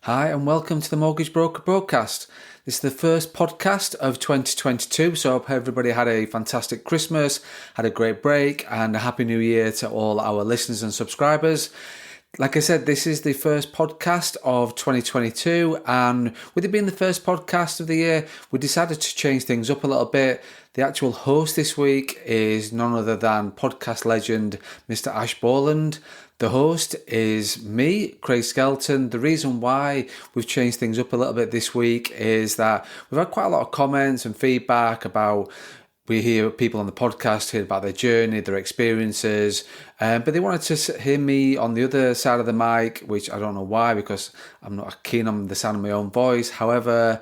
Hi and welcome to the Mortgage Broker Broadcast. This is the first podcast of 2022, so I hope everybody had a fantastic Christmas, had a great break, and a Happy New Year to all our listeners and subscribers. Like I said, this is the first podcast of 2022, and with it being the first podcast of the year, we decided to change things up a little bit. The actual host this week is none other than podcast legend Mr. Ash Borland. The host is me, Craig Skelton. The reason why we've changed things up a little bit this week is that we've had quite a lot of comments and feedback about. We hear people on the podcast hear about their journey, their experiences, but they wanted to hear me on the other side of the mic, which I don't know why, because I'm not keen on the sound of my own voice. However,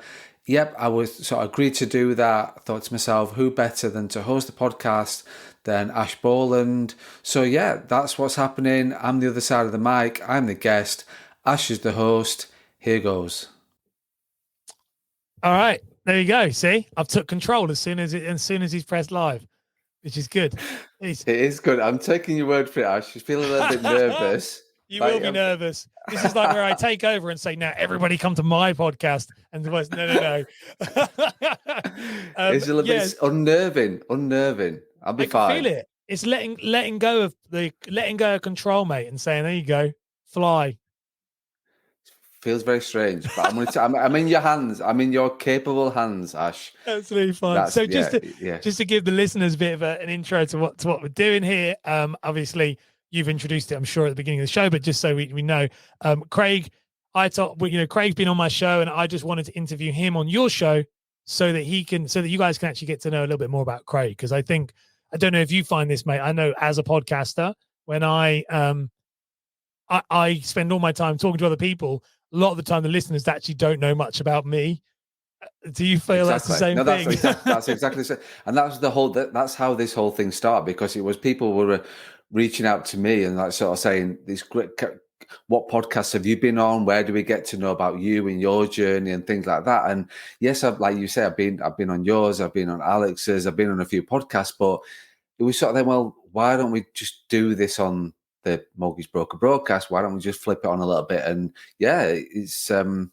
I was sort of agreed to do that. I thought to myself, who better than to host the podcast than Ash Borland? So that's what's happening. I'm the other side of the mic. I'm the guest. Ash is the host. Here goes. All right. There you go. See, I've took control as soon as he's pressed live, which is good. It is good. I'm taking your word for it, Ash. You feel a little bit nervous. You will be nervous. This is like where I take over and say, "Now everybody come to my podcast." And the voice, no. It's a little bit unnerving. I'll be fine. I can feel it. It's letting go of control, mate, and saying, "There you go, fly." Feels very strange, but I'm in your hands. I'm in your capable hands, Ash. Absolutely fine. So just to give the listeners a bit of an intro to what we're doing here. Obviously you've introduced it, I'm sure, at the beginning of the show, but just so we know, Craig, Craig's been on my show, and I just wanted to interview him on your show so that you guys can actually get to know a little bit more about Craig. Because I don't know if you find this, mate. I know as a podcaster, when I spend all my time talking to other people, a lot of the time the listeners actually don't know much about me. Do you feel that's the same thing? That's exactly the same. And that's how this whole thing started, because it was people were reaching out to me and like sort of saying, "This great, what podcasts have you been on? Where do we get to know about you and your journey and things like that?" And yes, like you say, I've been on yours, I've been on Alex's, I've been on a few podcasts, but it was sort of then, well, why don't we just do this on the Mortgage Broker Broadcast? Why don't we just flip it on a little bit? And it's I'm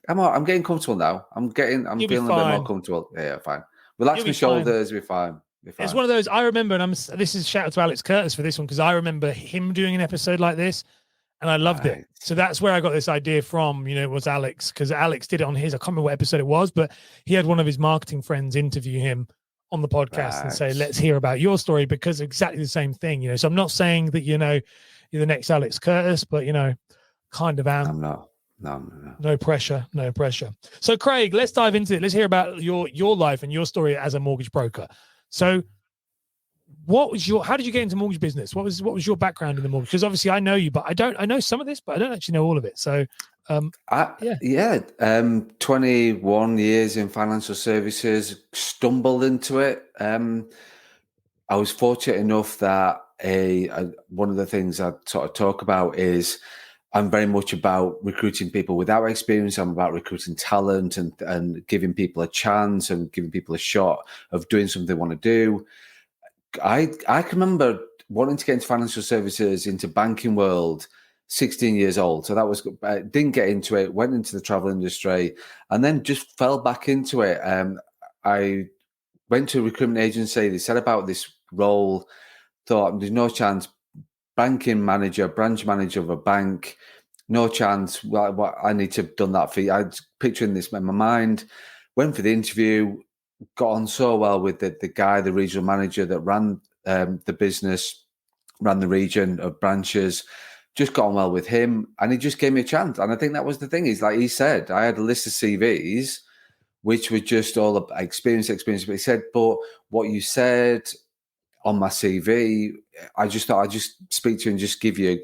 getting comfortable now. I'm feeling a bit more comfortable. Yeah, fine. Relax my shoulders. We're fine. It's one of those I remember, and this is shout out to Alex Curtis for this one, because I remember him doing an episode like this, and I loved it. So that's where I got this idea from. It was Alex, because Alex did it on his. I can't remember what episode it was, but he had one of his marketing friends interview him on the podcast and say, "Let's hear about your story," because exactly the same thing. So I'm not saying that you're the next Alex Curtis, but kind of am. I'm not. No pressure. So Craig, let's dive into it. Let's hear about your life and your story as a mortgage broker. So how did you get into mortgage business? What was your background in the mortgage? Because obviously I know you, but I know some of this, but I don't actually know all of it. So 21 years in financial services, stumbled into it. I was fortunate enough that one of the things I sort of talk about is I'm very much about recruiting people without experience. I'm about recruiting talent and giving people a chance and giving people a shot of doing something they want to do. I can remember wanting to get into financial services, into banking world, 16 years old. So that was, didn't get into it, went into the travel industry, and then just fell back into it. I went to a recruitment agency. They said about this role, thought there's no chance. Banking manager, branch manager of a bank, no chance. Well, I need to have done that for you. I was picturing this in my mind. Went for the interview, got on so well with the guy, the regional manager that ran the business, ran the region of branches. Just got on well with him, and he just gave me a chance. And I think that was the thing. Is like he said, I had a list of CVs, which were just all about experience. But he said, but what you said on my CV, I just thought I'd just speak to you and just give you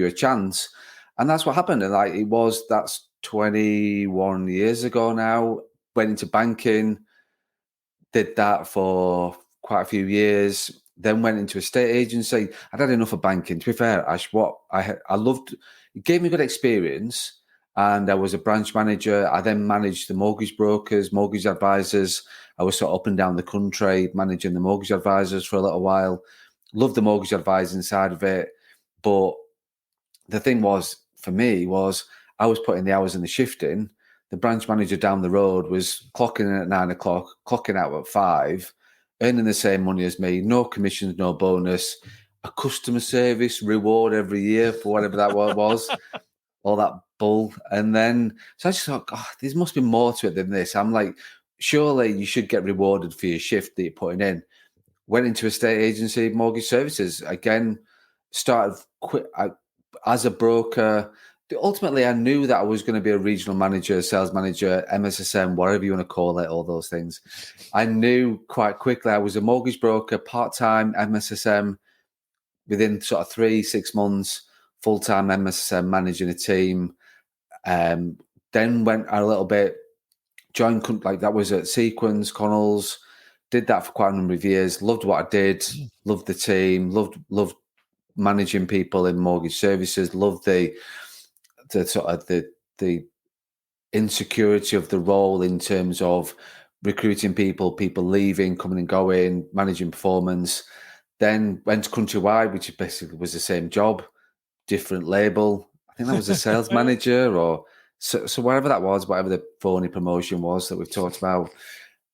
a chance. And that's what happened. And that's 21 years ago now. Went into banking, did that for quite a few years, then went into a estate agency. I'd had enough of banking. To be fair, Ash, I loved, it gave me good experience. And I was a branch manager. I then managed the mortgage brokers, mortgage advisors. I was sort of up and down the country managing the mortgage advisors for a little while. Loved the mortgage advising side of it. But the thing was, for me, I was putting the hours and the shift in. The branch manager down the road was clocking in at 9 o'clock, clocking out at 5, earning the same money as me, no commissions, no bonus, a customer service reward every year for whatever that was, all that bull. And then, so I just thought, oh, there must be more to it than this. I'm like, surely you should get rewarded for your shift that you're putting in. Went into a state agency, mortgage services. Again, started as a broker. Ultimately, I knew that I was going to be a regional manager, sales manager, MSSM, whatever you want to call it, all those things. I knew quite quickly I was a mortgage broker, part-time MSSM, within sort of 3-6 months, full-time MSSM, managing a team. Then went a little bit, joined, like that was at Sequence, Connells, did that for quite a number of years, loved what I did, loved the team, loved managing people in mortgage services, loved the sort of the insecurity of the role in terms of recruiting people leaving, coming and going, managing performance. Then went to Countrywide, which basically was the same job, different label. I think that was a sales manager or so whatever that was, whatever the phony promotion was that we've talked about.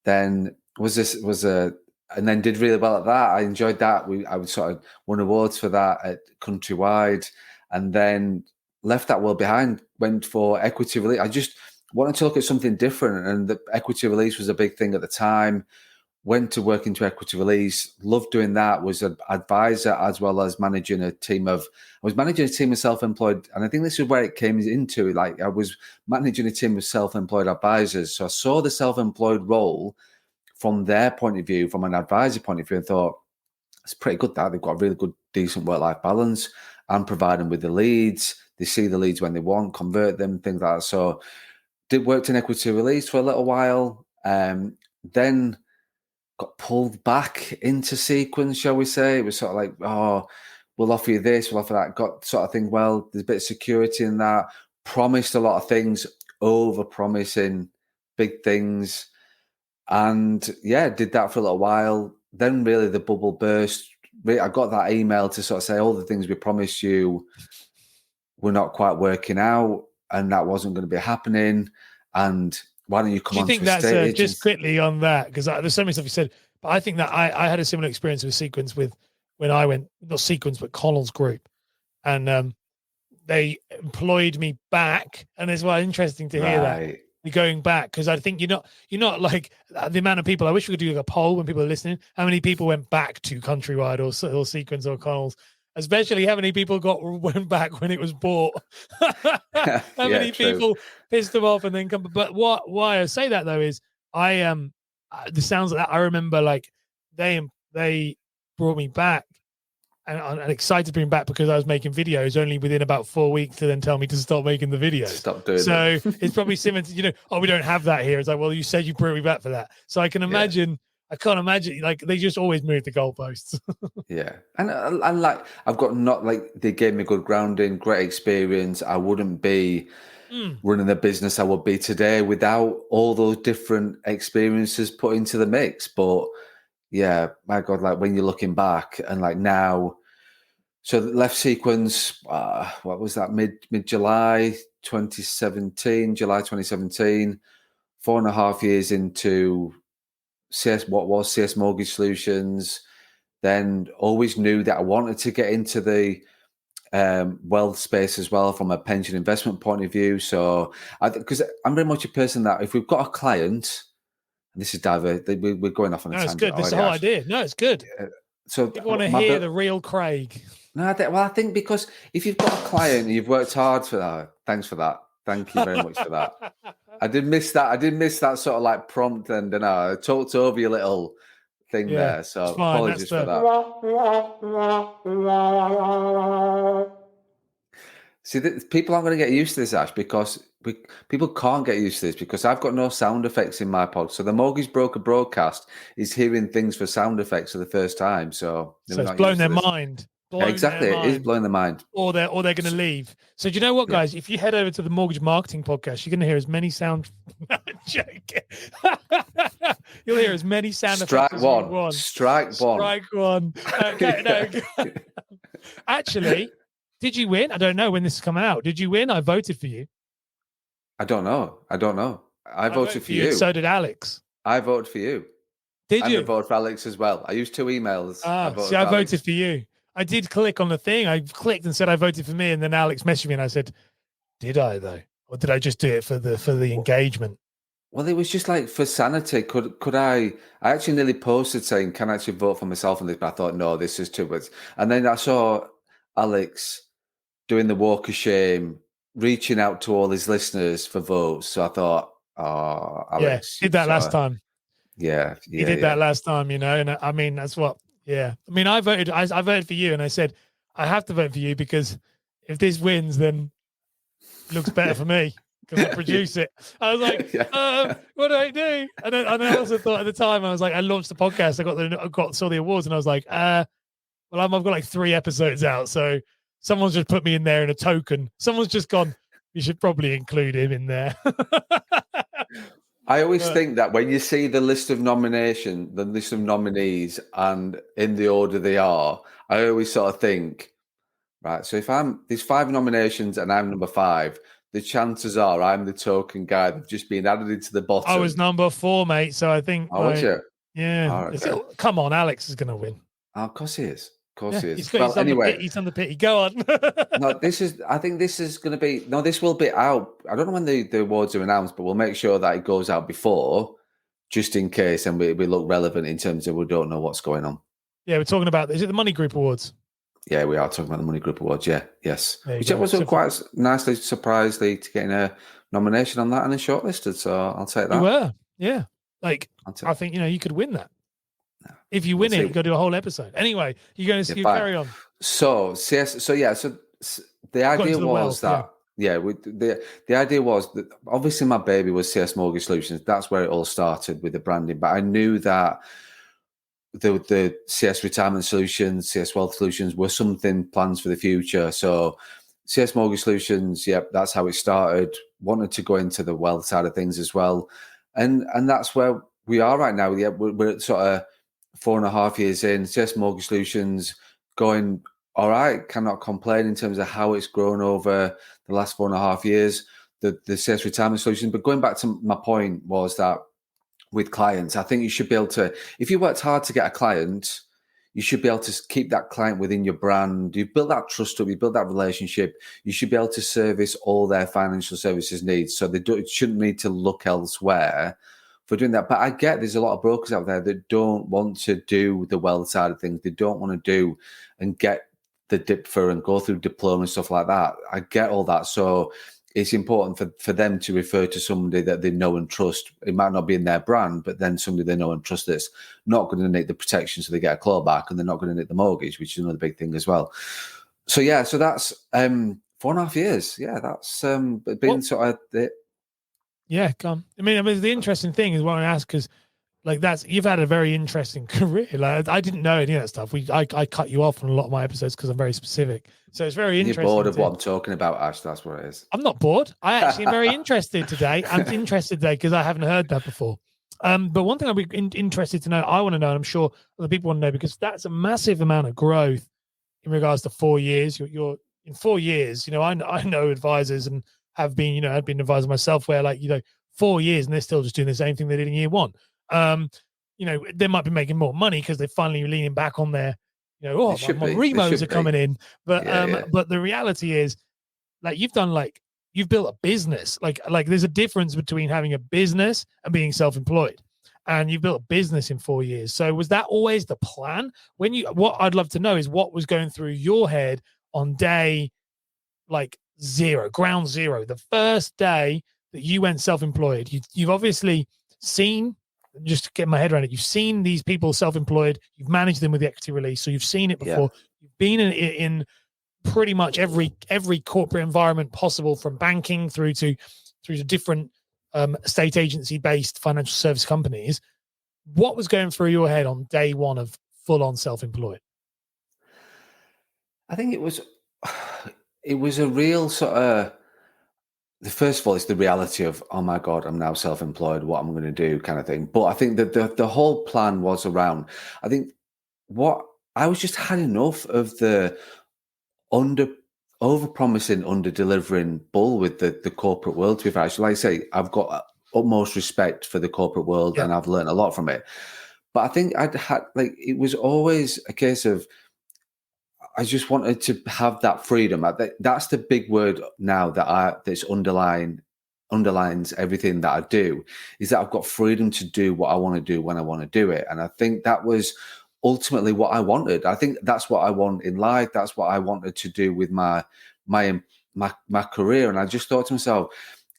Then and then did really well at that. I enjoyed that. I would sort of won awards for that at Countrywide, and then left that world behind, went for equity release. I just wanted to look at something different, and the equity release was a big thing at the time. Went to work into equity release, loved doing that, was an advisor as well as managing a team of, self-employed. And I think this is where it came into, like I was managing a team of self-employed advisors. So I saw the self-employed role from their point of view, from an advisor point of view, and thought, it's pretty good that they've got a really good, decent work-life balance. I'm providing with the leads. They see the leads when they want, convert them, things like that. So worked in equity release for a little while. Then got pulled back into Sequence, shall we say. It was sort of like, oh, we'll offer you this, we'll offer that. Got sort of think, well, there's a bit of security in that. Promised a lot of things, over-promising big things. And yeah, did that for a little while. Then really the bubble burst. I got that email to sort of say all the things we promised you were not quite working out, and that wasn't going to be happening. And why don't you come on to a state agency? Do you think that's just quickly on that? Because there's so many stuff you said, but I think that I had a similar experience with Sequence when I went, not Sequence, but Connell's Group. And they employed me back. And it's well interesting to hear that. You're going back, because I think you're not like the amount of people. I wish we could do like a poll when people are listening. How many people went back to Countrywide or Sequence or Connell's? Especially how many people went back when it was bought. How many people pissed them off and then come. But why I say that though is the sounds like that. I remember like they brought me back, and I'm excited to bring back because I was making videos only within about 4 weeks to then tell me to stop making the videos. Stop doing so it's probably similar to, we don't have that here. It's like, well, you said you brought me back for that. So I can imagine. Yeah. I can't imagine, like, they just always move the goalposts. Yeah. And like, they gave me good grounding, great experience. I wouldn't be running the business I would be today without all those different experiences put into the mix. But yeah, my God, like when you're looking back and like now, so left Sequence, what was that, mid-July 2017, July 2017, 4.5 years into what was CS Mortgage Solutions. Then always knew that I wanted to get into the wealth space as well from a pension investment point of view. So because I'm very much a person that if we've got a client, and this is we're going off on a tangent. It's good. This is the whole idea. No, it's good. So people want to hear the real Craig. No, I think because if you've got a client and you've worked hard for that, thanks for that. Thank you very much for that. I did miss that sort of like prompt, and I talked over your little thing there. So apologies for that. See, people aren't going to get used to this, Ash, because people can't get used to this because I've got no sound effects in my pod. So the Mortgage Broker broadcast is hearing things for sound effects for the first time. So it's blown their mind. Exactly, it is blowing their mind. Or they're going to leave. So do you know what, guys? If you head over to the Mortgage Marketing Podcast, you're going to hear as many sound. You'll hear as many sound effects as you want. Strike one. Okay, no. Actually, did you win? I don't know when this is coming out. Did you win? I voted for you. I don't know. I voted for you. So did Alex. I voted for you. Did I you? didn't vote for Alex as well. I used 2 emails. I voted See, I for Alex. voted for you. I did click on the thing. I clicked and said I voted for me, and then Alex messaged me, and I said, "Did I though, or did I just do it for the engagement?" Well, it was just like for sanity. Could I? I actually nearly posted saying, "Can I actually vote for myself on this?" But I thought, no, this is too much. And then I saw Alex doing the walk of shame, reaching out to all his listeners for votes. So I thought, oh, Alex, did that last time. Yeah, he did that last time, you know. And I mean, that's what. Yeah, I mean, I voted for you, and I said I have to vote for you because if this wins, then it looks better for me. Because I produce it. I was like, what do I do? And then I also thought at the time, I was like, I launched the podcast. Saw the awards, and I was like, well, I've got like 3 episodes out, so someone's just put me in there in a token. Someone's just gone, you should probably include him in there. I always think that when you see the list of nominees, and in the order they are, I always sort of think, right, so if there's 5 nominations and I'm number 5, the chances are I'm the token guy that's just been added into the bottom. I was number 4, mate. So I think. Oh, was you? Yeah. Oh, okay. Come on, Alex is going to win. Oh, of course he is. Of course he is. He's on the pity. Go on. No, I think this is going to be. No, this will be out. I don't know when the awards are announced, but we'll make sure that it goes out before, just in case, and we look relevant in terms of we don't know what's going on. Yeah, we're talking about. Is it the Money Group Awards? Yeah, we are talking about the Money Group Awards. Yeah, yes. Which I was quite nicely surprised to getting a nomination on that and a shortlisted. So I'll take that. You were, yeah. Like I think you could win that. If you win it, you got to do a whole episode. Anyway, you're going to carry on. So the idea was that the idea was that obviously my baby was CS Mortgage Solutions. That's where it all started with the branding. But I knew that the CS Retirement Solutions, CS Wealth Solutions were something plans for the future. So CS Mortgage Solutions, that's how it started. Wanted to go into the wealth side of things as well, and that's where we are right now. Yeah, we're at sort of 4.5 years in. CS Mortgage Solutions going all right. Cannot complain in terms of how it's grown over the last 4.5 years. The CS Retirement Solutions. But going back to my point was that with clients, I think you should be able to, if you worked hard to get a client, you should be able to keep that client within your brand. You build that trust up, you build that relationship. You should be able to service all their financial services needs. So they shouldn't need to look elsewhere for doing that. But I get there's a lot of brokers out there that don't want to do the wealth side of things. They don't want to do and get the DIPFA and go through diploma and stuff like that. I get all that. So it's important for them to refer to somebody that they know and trust. It might not be in their brand, but then somebody they know and trust that's not going to need the protection so they get a clawback, and they're not going to need the mortgage, which is another big thing as well. So so that's 4.5 years. Yeah, that's been sort of it. Yeah, come. I mean, the interesting thing is what I ask, because like you've had a very interesting career. Like I didn't know any of that stuff. I cut you off on a lot of my episodes because I'm very specific. So it's very interesting. You're bored of what I'm talking about, Ash. That's what it is. I'm not bored. I actually am very interested today. I'm interested today because I haven't heard that before. But one thing I'd be interested to know, I want to know, and I'm sure other people want to know, because that's a massive amount of growth in regards to 4 years. You're in 4 years. I know advisors and have been, I've been an advisor myself where 4 years and they're still just doing the same thing they did in year 1. They might be making more money because they're finally leaning back on their, my Remos are coming in. But but the reality is, you've built a business. Like there's a difference between having a business and being self-employed. And you've built a business in 4 years. So was that always the plan? What I'd love to know is what was going through your head on day zero, ground zero, the first day that you went self-employed. You've obviously seen, just to get my head around it, you've seen these people self-employed, you've managed them with the equity release, so you've seen it before. You've been in pretty much every corporate environment possible, from banking through to different estate agency based financial service companies. What was going through your head on day one of full-on self-employed? I think it was a real sort of, first of all, it's the reality of, oh my God, I'm now self-employed, what am I going to do, kind of thing. But I think that the whole plan was around, I think what I was just had enough of the over-promising, under-delivering bull with the corporate world, to be fair. Like I say, I've got utmost respect for the corporate world and I've learned a lot from it. But I think it was always a case of, I just wanted to have that freedom. That's the big word now that's underlines everything that I do, is that I've got freedom to do what I want to do when I want to do it. And I think that was ultimately what I wanted. I think that's what I want in life. That's what I wanted to do with my career. And I just thought to myself,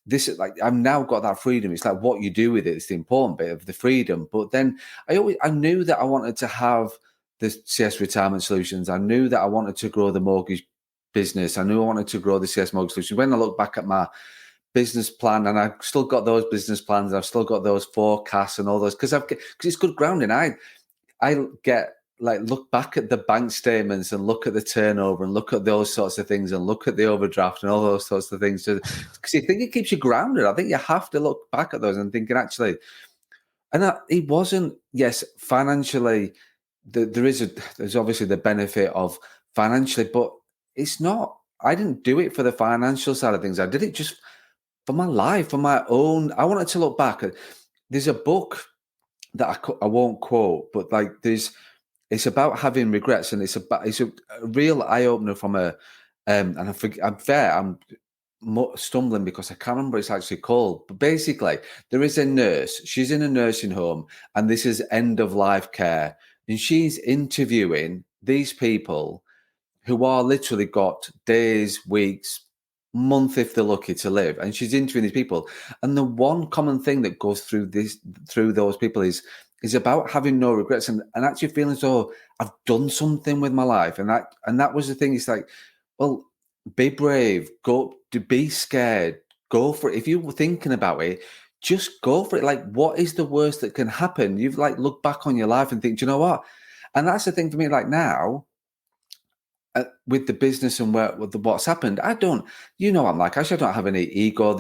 this is like, I've now got that freedom. It's like what you do with it is the important bit of the freedom. But then I knew that I wanted to have the CS Retirement Solutions. I knew that I wanted to grow the mortgage business. I knew I wanted to grow the CS Mortgage Solutions. When I look back at my business plan, and I've still got those business plans, I've still got those forecasts and all those, because it's good grounding. I get look back at the bank statements and look at the turnover and look at those sorts of things and look at the overdraft and all those sorts of things, because you think it keeps you grounded. I think you have to look back at those and thinking, actually, and it wasn't, yes, financially, there's obviously the benefit of financially, but it's not, I didn't do it for the financial side of things. I did it just for my life, for my own. I wanted to look back at, there's a book that I won't quote, but it's about having regrets, and it's a real eye opener from and I'm stumbling because I can't remember what it's actually called. But basically, there is a nurse. She's in a nursing home, and this is end of life care, and she's interviewing these people who are literally got days, weeks, month if they're lucky to live, and she's interviewing these people. And the one common thing that goes through those people is about having no regrets and actually feeling as though I've done something with my life. And that was the thing. It's like, well, be brave, be scared, go for it. If you were thinking about it, just go for it. Like, what is the worst that can happen? You've look back on your life and think, do you know what? And that's the thing for me. Like now, with the business and what's happened, I don't, I'm like, actually, I don't have any ego.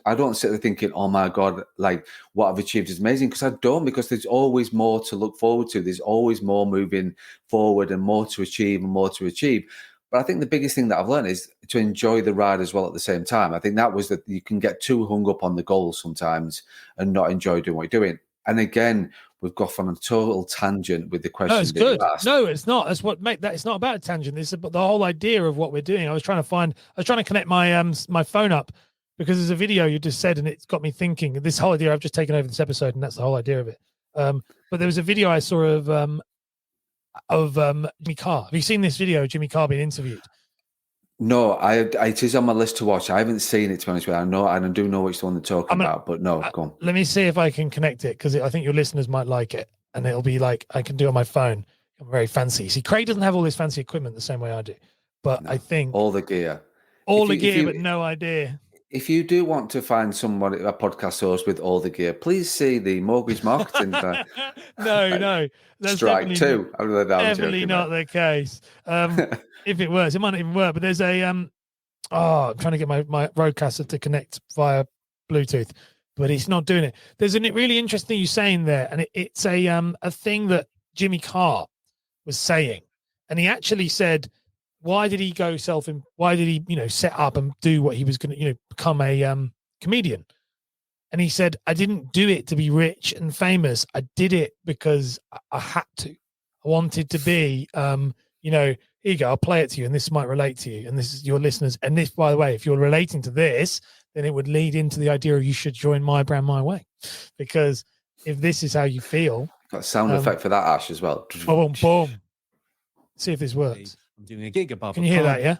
I don't sit there thinking, oh my God, like what I've achieved is amazing, because I don't, because there's always more to look forward to. There's always more moving forward and more to achieve and more to achieve. But I think the biggest thing that I've learned is to enjoy the ride as well at the same time. I think that was that you can get too hung up on the goals sometimes and not enjoy doing what you're doing. And again, we've got on a total tangent with the question. No, it's good. No, it's not. That's what that. It's not about a tangent. It's about the whole idea of what we're doing. I was trying to connect my my phone up, because there's a video you just said, and it's got me thinking. This whole idea, I've just taken over this episode, and that's the whole idea of it. But there was a video I saw of Jimmy Carr. Have you seen this video of Jimmy Carr being interviewed? No, it is on my list to watch. I haven't seen it, to be honest with you. I do know which one they're talking about, but no, go on. Let me see if I can connect it, because I think your listeners might like it, and it'll be like, I can do it on my phone. I'm very fancy. See, Craig doesn't have all this fancy equipment the same way I do, but no, I think all the gear, but no idea. If you do want to find somebody, a podcast host with all the gear, please see the mortgage marketing. No, that's strike two. Definitely not the case. If it works, it might not even work. But there's a I'm trying to get my Rodecaster to connect via Bluetooth, but it's not doing it. There's a really interesting thing you're saying there, and it's a thing that Jimmy Carr was saying, and he actually said, why did he go why did he, set up and do what he was going to, become a comedian? And he said, I didn't do it to be rich and famous. I did it because I had to. I wanted to be, here you go, I'll play it to you, and this might relate to you, and this is your listeners. And this, by the way, if you're relating to this, then it would lead into the idea of you should join My Brand, My Way. Because if this is how you feel. Got a sound effect for that, Ash, as well. Boom, boom. See if this works. I'm doing a gig above. Can you hear that? Yeah.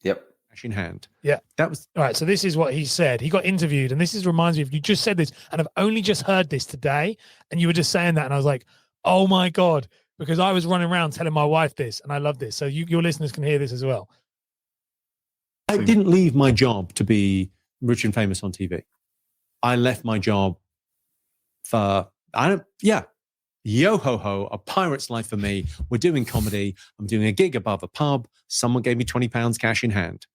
Yep. Cash in hand. Yeah. That was all right. So this is what he said. He got interviewed, and reminds me of, you just said this, and I've only just heard this today, and you were just saying that, and I was like, oh my God, because I was running around telling my wife this, and I love this. So your listeners can hear this as well. I didn't leave my job to be rich and famous on TV. I left my job for yo ho ho, a pirate's life for me. We're doing comedy. I'm doing a gig above a pub. Someone gave me £20 cash in hand.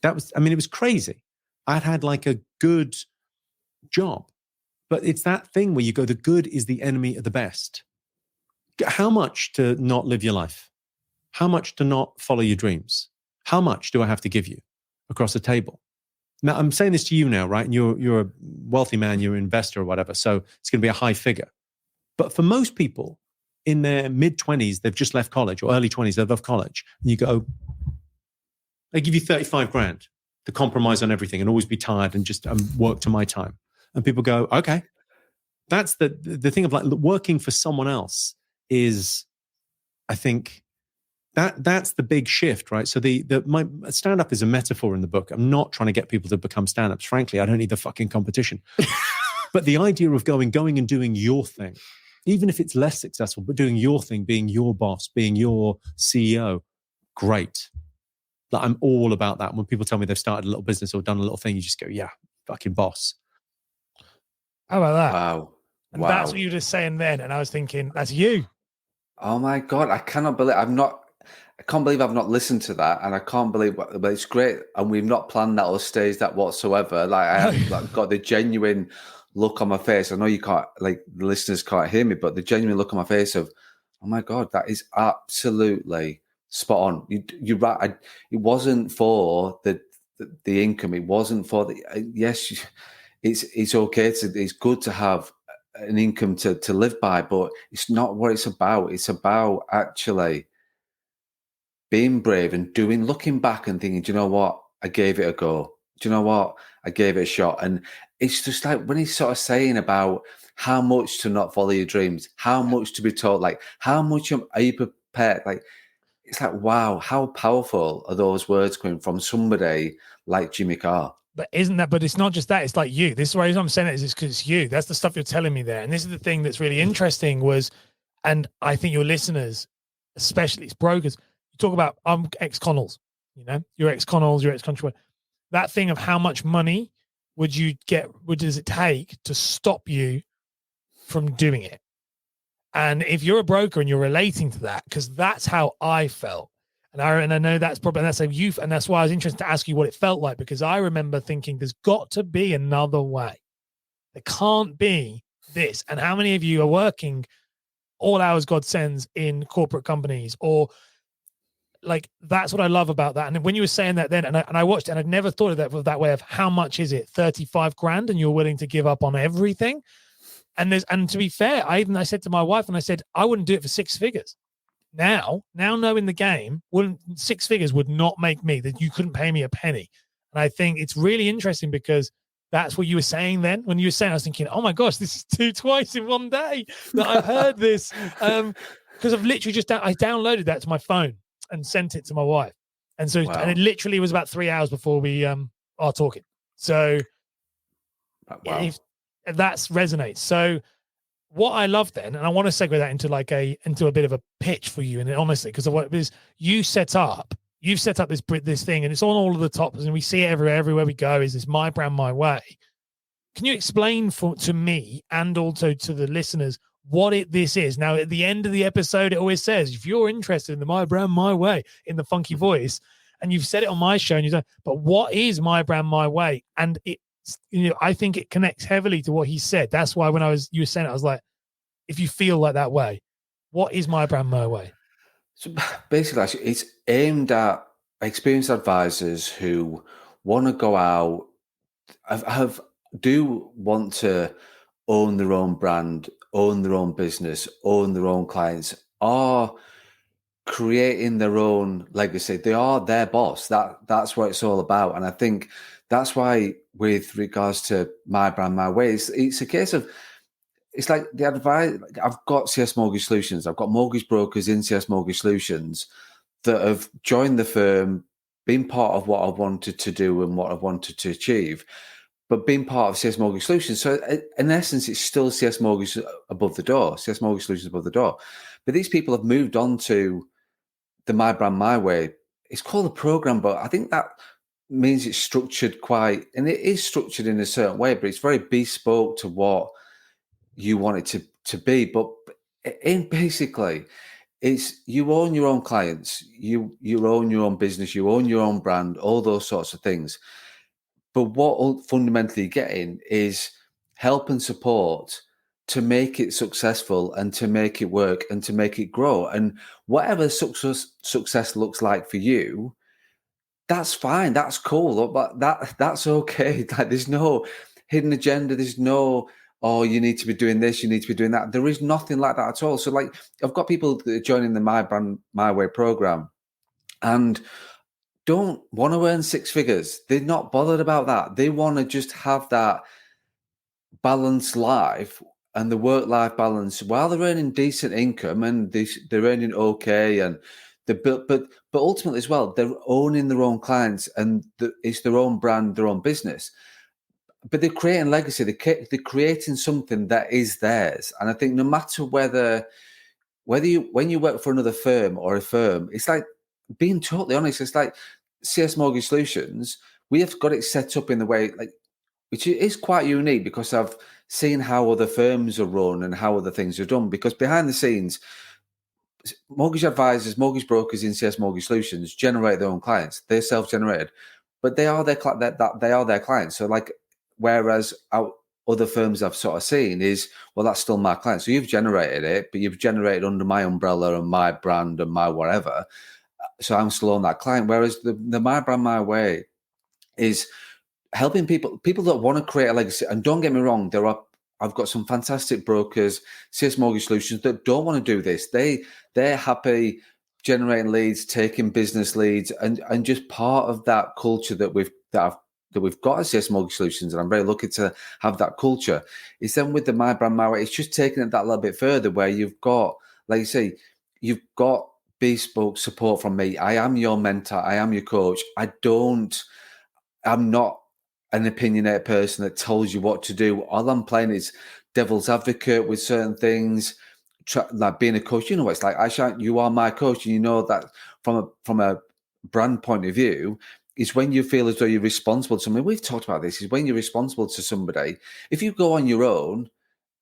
It was crazy. I'd had like a good job, but it's that thing where you go, the good is the enemy of the best. How much to not live your life? How much to not follow your dreams? How much do I have to give you across the table? Now, I'm saying this to you now, right? And you're a wealthy man, you're an investor or whatever, so it's going to be a high figure. But for most people in their mid-20s, they've just left college, or early 20s, they've left college, and you go, they give you 35 grand to compromise on everything and always be tired and just work to my time. And people go, okay. That's the thing of like working for someone else is, I think, that's the big shift, right? So my stand-up is a metaphor in the book. I'm not trying to get people to become stand-ups. Frankly, I don't need the fucking competition. But the idea of going and doing your thing, even if it's less successful, but doing your thing, being your boss, being your CEO, great. Like, I'm all about that. When people tell me they've started a little business or done a little thing, you just go, yeah, fucking boss. How about that? Wow. And that's what you were just saying then. And I was thinking, that's you. Oh my God. I can't believe I've not listened to that. And I can't believe, but it's great. And we've not planned that or staged that whatsoever. Like, I haven't got the genuine look on my face. I know you can't, like, the listeners can't hear me, but the genuine look on my face of, oh my God, that is absolutely spot on. You're right. It wasn't for the income. It wasn't for the, yes, it's okay it's good to have an income to live by, but it's not what it's about. It's about actually being brave and looking back and thinking, do you know what? I gave it a go. Do you know what? I gave it a shot. And it's just like when he's sort of saying about how much to not follow your dreams, how much to be told, like, how much are you prepared? Like, it's like, wow, how powerful are those words coming from somebody like Jimmy Carr? But it's not just that. It's like you. This is why I'm saying it is because it's you. That's the stuff you're telling me there. And this is the thing that's really interesting and I think your listeners, especially it's brokers, you talk about, I'm ex-Connells, you're ex-Connells, you're ex-Country. That thing of how much money does it take to stop you from doing it? And if you're a broker and you're relating to that, because that's how I felt. And I know that's probably, that's and that's why I was interested to ask you what it felt like, because I remember thinking there's got to be another way. There can't be this. And how many of you are working all hours God sends in corporate companies, or like, that's what I love about that. And when you were saying that then, and I watched it, and I'd never thought of that way of how much is it? 35 grand, and you're willing to give up on everything. And to be fair, I said to my wife, and I said, I wouldn't do it for 6 figures. Now knowing the game, 6 figures would not make me, that you couldn't pay me a penny. And I think it's really interesting because that's what you were saying then. When you were saying, I was thinking, oh my gosh, this is twice in one day that I heard this. Because I've literally I downloaded that to my phone and sent it to my wife. And so, wow. And it literally was about 3 hours before we are talking. So wow. That resonates. So what I love then, and I want to segue that into a bit of a pitch for you, and honestly, because of what it is you've set up this thing, and it's on all of the tops, and we see it everywhere we go. Is this My Brand, My Way? Can you explain to me and also to the listeners what this is? Now, at the end of the episode, it always says, if you're interested in the My Brand, My Way, in the funky voice, and you've said it on my show, and you've done, but what is My Brand, My Way? And I think it connects heavily to what he said. That's why when you were saying it, I was like, if you feel like that way, what is My Brand, My Way? So basically, it's aimed at experienced advisors who want to go out, do want to own their own brand, own their own business, own their own clients, are creating their own legacy. They are their boss. That's what it's all about. And I think that's why, with regards to My Brand, My Way, it's a case of, it's like the advice. I've got CS Mortgage Solutions. I've got mortgage brokers in CS Mortgage Solutions that have joined the firm, been part of what I wanted to do and what I wanted to achieve, but being part of CS Mortgage Solutions. So in essence, it's still CS Mortgage above the door, CS Mortgage Solutions above the door. But these people have moved on to the My Brand, My Way. It's called a program, but I think that means it's structured and it is structured in a certain way, but it's very bespoke to what you want it to be. But basically, it's you own your own clients, you own your own business, you own your own brand, all those sorts of things. But what fundamentally you're getting is help and support to make it successful and to make it work and to make it grow. And whatever success looks like for you, that's fine. That's cool. But that's okay. Like, there's no hidden agenda. There's no, oh, you need to be doing this, you need to be doing that. There is nothing like that at all. So, like, I've got people that are joining the My Brand, My Way program and don't want to earn six figures. They're not bothered about that. They want to just have that balanced life and the work-life balance while they're earning decent income and they're earning okay, and but ultimately as well, they're owning their own clients and it's their own brand, their own business. But they're creating legacy. They're creating something that is theirs. And I think no matter whether when you work for another firm or a firm, it's like, being totally honest, it's like CS Mortgage Solutions. We have got it set up in the way, like, which is quite unique because I've seen how other firms are run and how other things are done. Because behind the scenes, mortgage advisors, mortgage brokers in CS Mortgage Solutions generate their own clients. They're self-generated, but they are they are their clients. So, like, whereas other firms I've sort of seen is, well, that's still my client. So you've generated it, but you've generated under my umbrella and my brand and my whatever. So I'm still on that client. Whereas the My Brand, My Way is helping people that want to create a legacy. And don't get me wrong, I've got some fantastic brokers, CS Mortgage Solutions, that don't want to do this. They're happy generating leads, taking business leads, and just part of that culture that we've got at CS Mortgage Solutions. And I'm very lucky to have that culture. Is then with the My Brand, My Way, it's just taking it that little bit further, where you've got, like you say, you've got bespoke support from me. I am your mentor. I am your coach. I'm not an opinionated person that tells you what to do. All I'm playing is devil's advocate with certain things. Like being a coach, you know what it's like. You are my coach, and you know that from a brand point of view, is when you feel as though you're responsible to somebody. We've talked about this. Is when you're responsible to somebody. If you go on your own,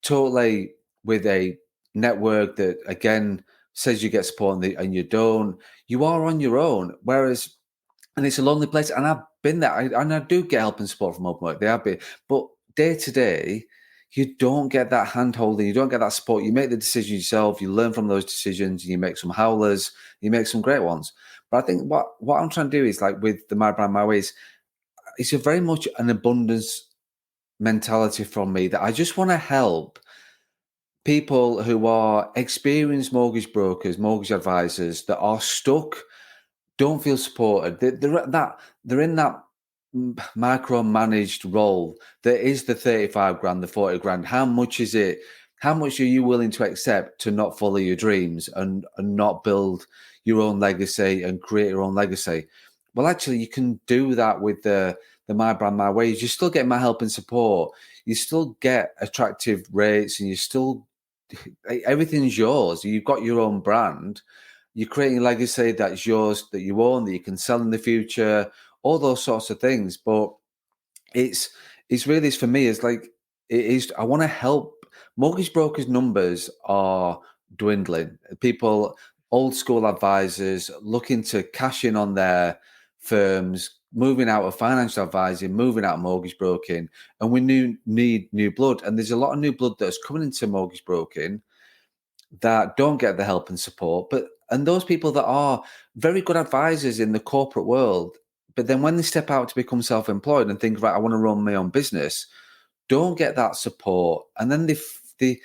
totally with a network that again says you get support and you don't, you are on your own. Whereas, and it's a lonely place, and I've been there, and I do get help and support from open work. They have been, but day to day, you don't get that hand holding, you don't get that support. You make the decisions yourself, you learn from those decisions, and you make some howlers, you make some great ones. But I think what I'm trying to do is, like with the My Brand, My Way, it's a very much an abundance mentality from me, that I just want to help people who are experienced mortgage brokers, mortgage advisors that are stuck, don't feel supported. They're in that micromanaged role. There is the 35 grand, the 40 grand. How much is it? How much are you willing to accept to not follow your dreams and not build your own legacy and create your own legacy? Well, actually, you can do that with the My Brand, My Way. You still get my help and support. You still get attractive rates, and you still, everything's yours. You've got your own brand. You're creating a legacy that's yours, that you own, that you can sell in the future, all those sorts of things. But it's really, for me, it's like, it is, I want to help. Mortgage brokers' numbers are dwindling. People, old school advisors looking to cash in on their firms, moving out of financial advising, moving out of mortgage broking, and we need new blood. And there's a lot of new blood that's coming into mortgage broking that don't get the help and support, and those people that are very good advisors in the corporate world, but then when they step out to become self-employed and think, right, I want to run my own business, don't get that support, and then they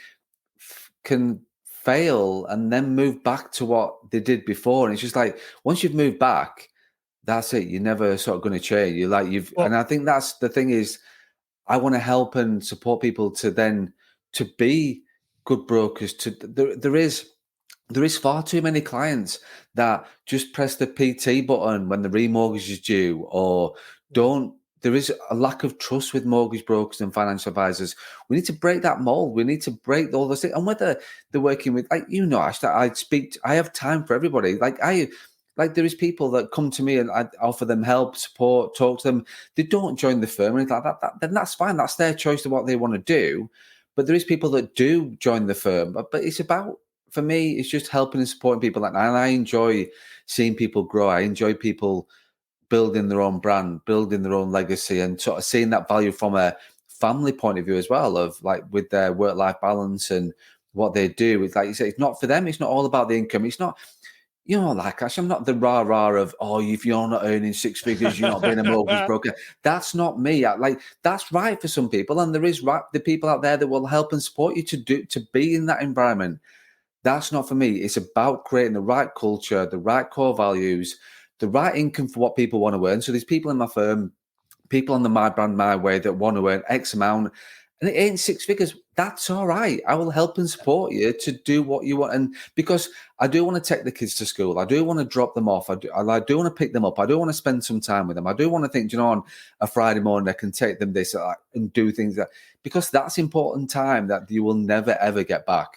can fail and then move back to what they did before. And it's just like, once you've moved back, that's it. You're never sort of going to change. And I think that's the thing is, I want to help and support people to be good brokers. There is far too many clients that just press the PT button when the remortgage is due, or don't. There is a lack of trust with mortgage brokers and financial advisors. We need to break that mold. We need to break all those things. And whether they're working with, like, Ash, that I have time for everybody. There is people that come to me and I offer them help, support, talk to them. They don't join the firm or anything like that. Then that's fine. That's their choice of what they want to do. But there is people that do join the firm. But it's about, for me, it's just helping and supporting people. And I enjoy seeing people grow. I enjoy people building their own brand, building their own legacy, and sort of seeing that value from a family point of view as well, of like with their work-life balance and what they do. It's like you say, it's not for them. It's not all about the income. It's not. you know, like Ash, I'm not the rah-rah of, oh, if you're not earning six figures, you're not being a mortgage broker. That's not me. That's right for some people. And there is the people out there that will help and support you to be in that environment. That's not for me. It's about creating the right culture, the right core values, the right income for what people want to earn. So there's people in my firm, people on the My Brand, My Way that want to earn X amount, and it ain't six figures. That's all right. I will help and support you to do what you want. And because I do want to take the kids to school, I do want to drop them off. I do want to pick them up. I do want to spend some time with them. I do want to think, you know, on a Friday morning, I can take them this and do things because that's important time that you will never, ever get back.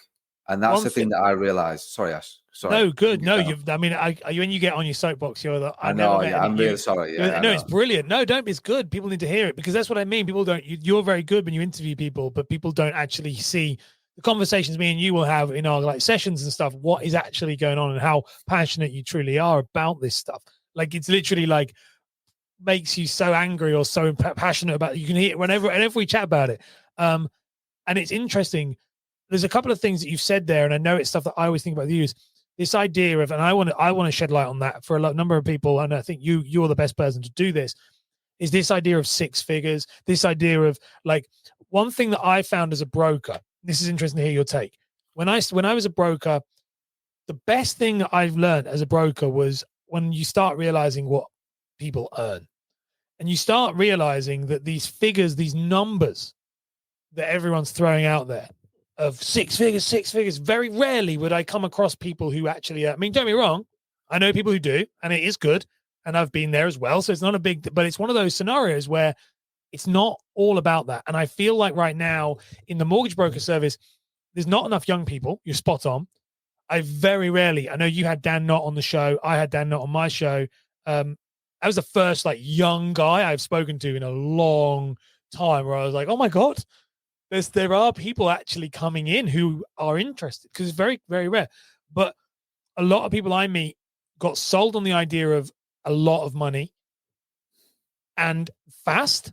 And that's the thing that I realized. Sorry, Ash. Sorry. No, good. No, when you get on your soapbox, you're the. I know. Yeah, I'm really sorry. Yeah, no, it's brilliant. No, don't. It's good. People need to hear it because that's what I mean. People don't. You're very good when you interview people, but people don't actually see the conversations me and you will have in our like sessions and stuff. What is actually going on and how passionate you truly are about this stuff. Like it's literally like makes you so angry or so passionate about it. You can hear it whenever we chat about it. And it's interesting. There's a couple of things that you've said there, and I know it's stuff that I always think about you is this idea of, and I want to shed light on that for a number of people, and I think you're the best person to do this, is this idea of six figures, this idea of like one thing that I found as a broker, this is interesting to hear your take. When I was a broker, the best thing that I've learned as a broker was when you start realizing what people earn. And you start realizing that these figures, these numbers that everyone's throwing out there, of six figures. Very rarely would I come across people who actually, I mean, don't get me wrong. I know people who do, and it is good. And I've been there as well. So it's not a big, but it's one of those scenarios where it's not all about that. And I feel like right now in the mortgage broker service, there's not enough young people. You're spot on. I very rarely, I know you had Dan Knott on the show. I had Dan Knott on my show. I was the first like young guy I've spoken to in a long time where I was like, oh my God. There are people actually coming in who are interested because it's very, very rare. But a lot of people I meet got sold on the idea of a lot of money and fast,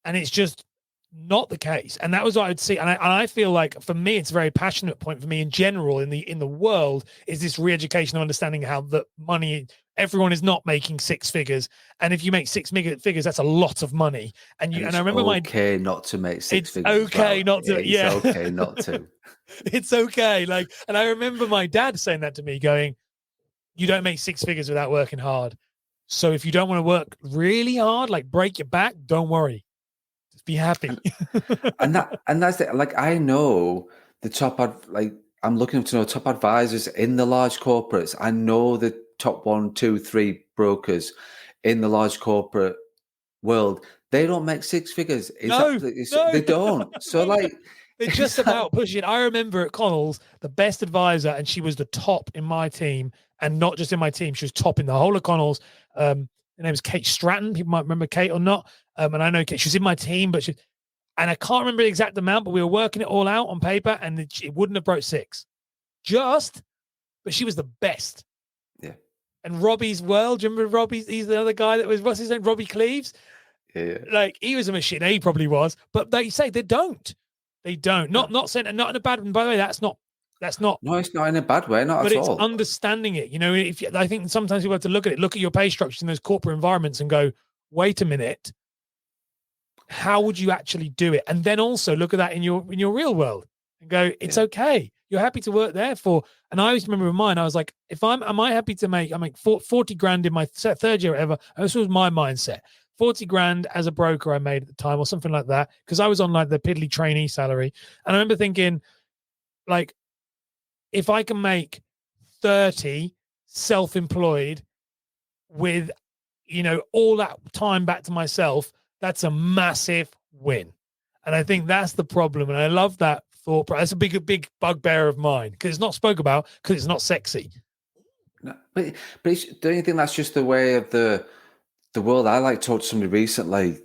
and it's just not the case. And that was what I'd see. And I feel like for me, it's a very passionate point for me in general in the world is this re-education of understanding how the money. Everyone is not making six figures, and if you make six figures, that's a lot of money. And I remember okay not to make six figures. Okay, not to. Yeah, it's okay not to. It's okay. Like, and I remember my dad saying that to me, going, "You don't make six figures without working hard. So if you don't want to work really hard, like break your back, don't worry, just be happy." and that's it. Like I know the top. I'm looking to know top advisors in the large corporates. I know the top 1, 2, 3 brokers in the large corporate world. They don't make six figures. No. They don't. So like they're just about pushing. I remember at Connell's, the best advisor, and she was the top in my team, and not just in my team. She was top in the whole of Connell's. Her name was Kate Stratton. People might remember Kate or not. And I know Kate, she was in my team, and I can't remember the exact amount, but we were working it all out on paper, and it wouldn't have broke six. But she was the best. Yeah. And Robbie's world, do you remember Robbie? He's the other guy that was, what's his name? Robbie Cleaves. Yeah. Like he was a machine. He probably was, but they say they don't. They don't. Not saying, not in a bad. And by the way, that's not. No, it's not in a bad way. Not but at it's all. understanding it. You know, I think sometimes people have to look at it. Look at your pay structures in those corporate environments and go, wait a minute. How would you actually do it? And then also look at that in your real world and go, it's okay. You're happy to work there for. And I always remember in mine, I was like, am I happy to make 40 grand in my third year or whatever. This was my mindset. 40 grand as a broker I made at the time or something like that. Because I was on like the piddly trainee salary. And I remember thinking like, if I can make 30 self-employed with, all that time back to myself, that's a massive win. And I think that's the problem. And I love that thought. That's a big bugbear of mine because it's not spoke about because it's not sexy. No, but don't you think that's just the way of the world? I talked to somebody recently,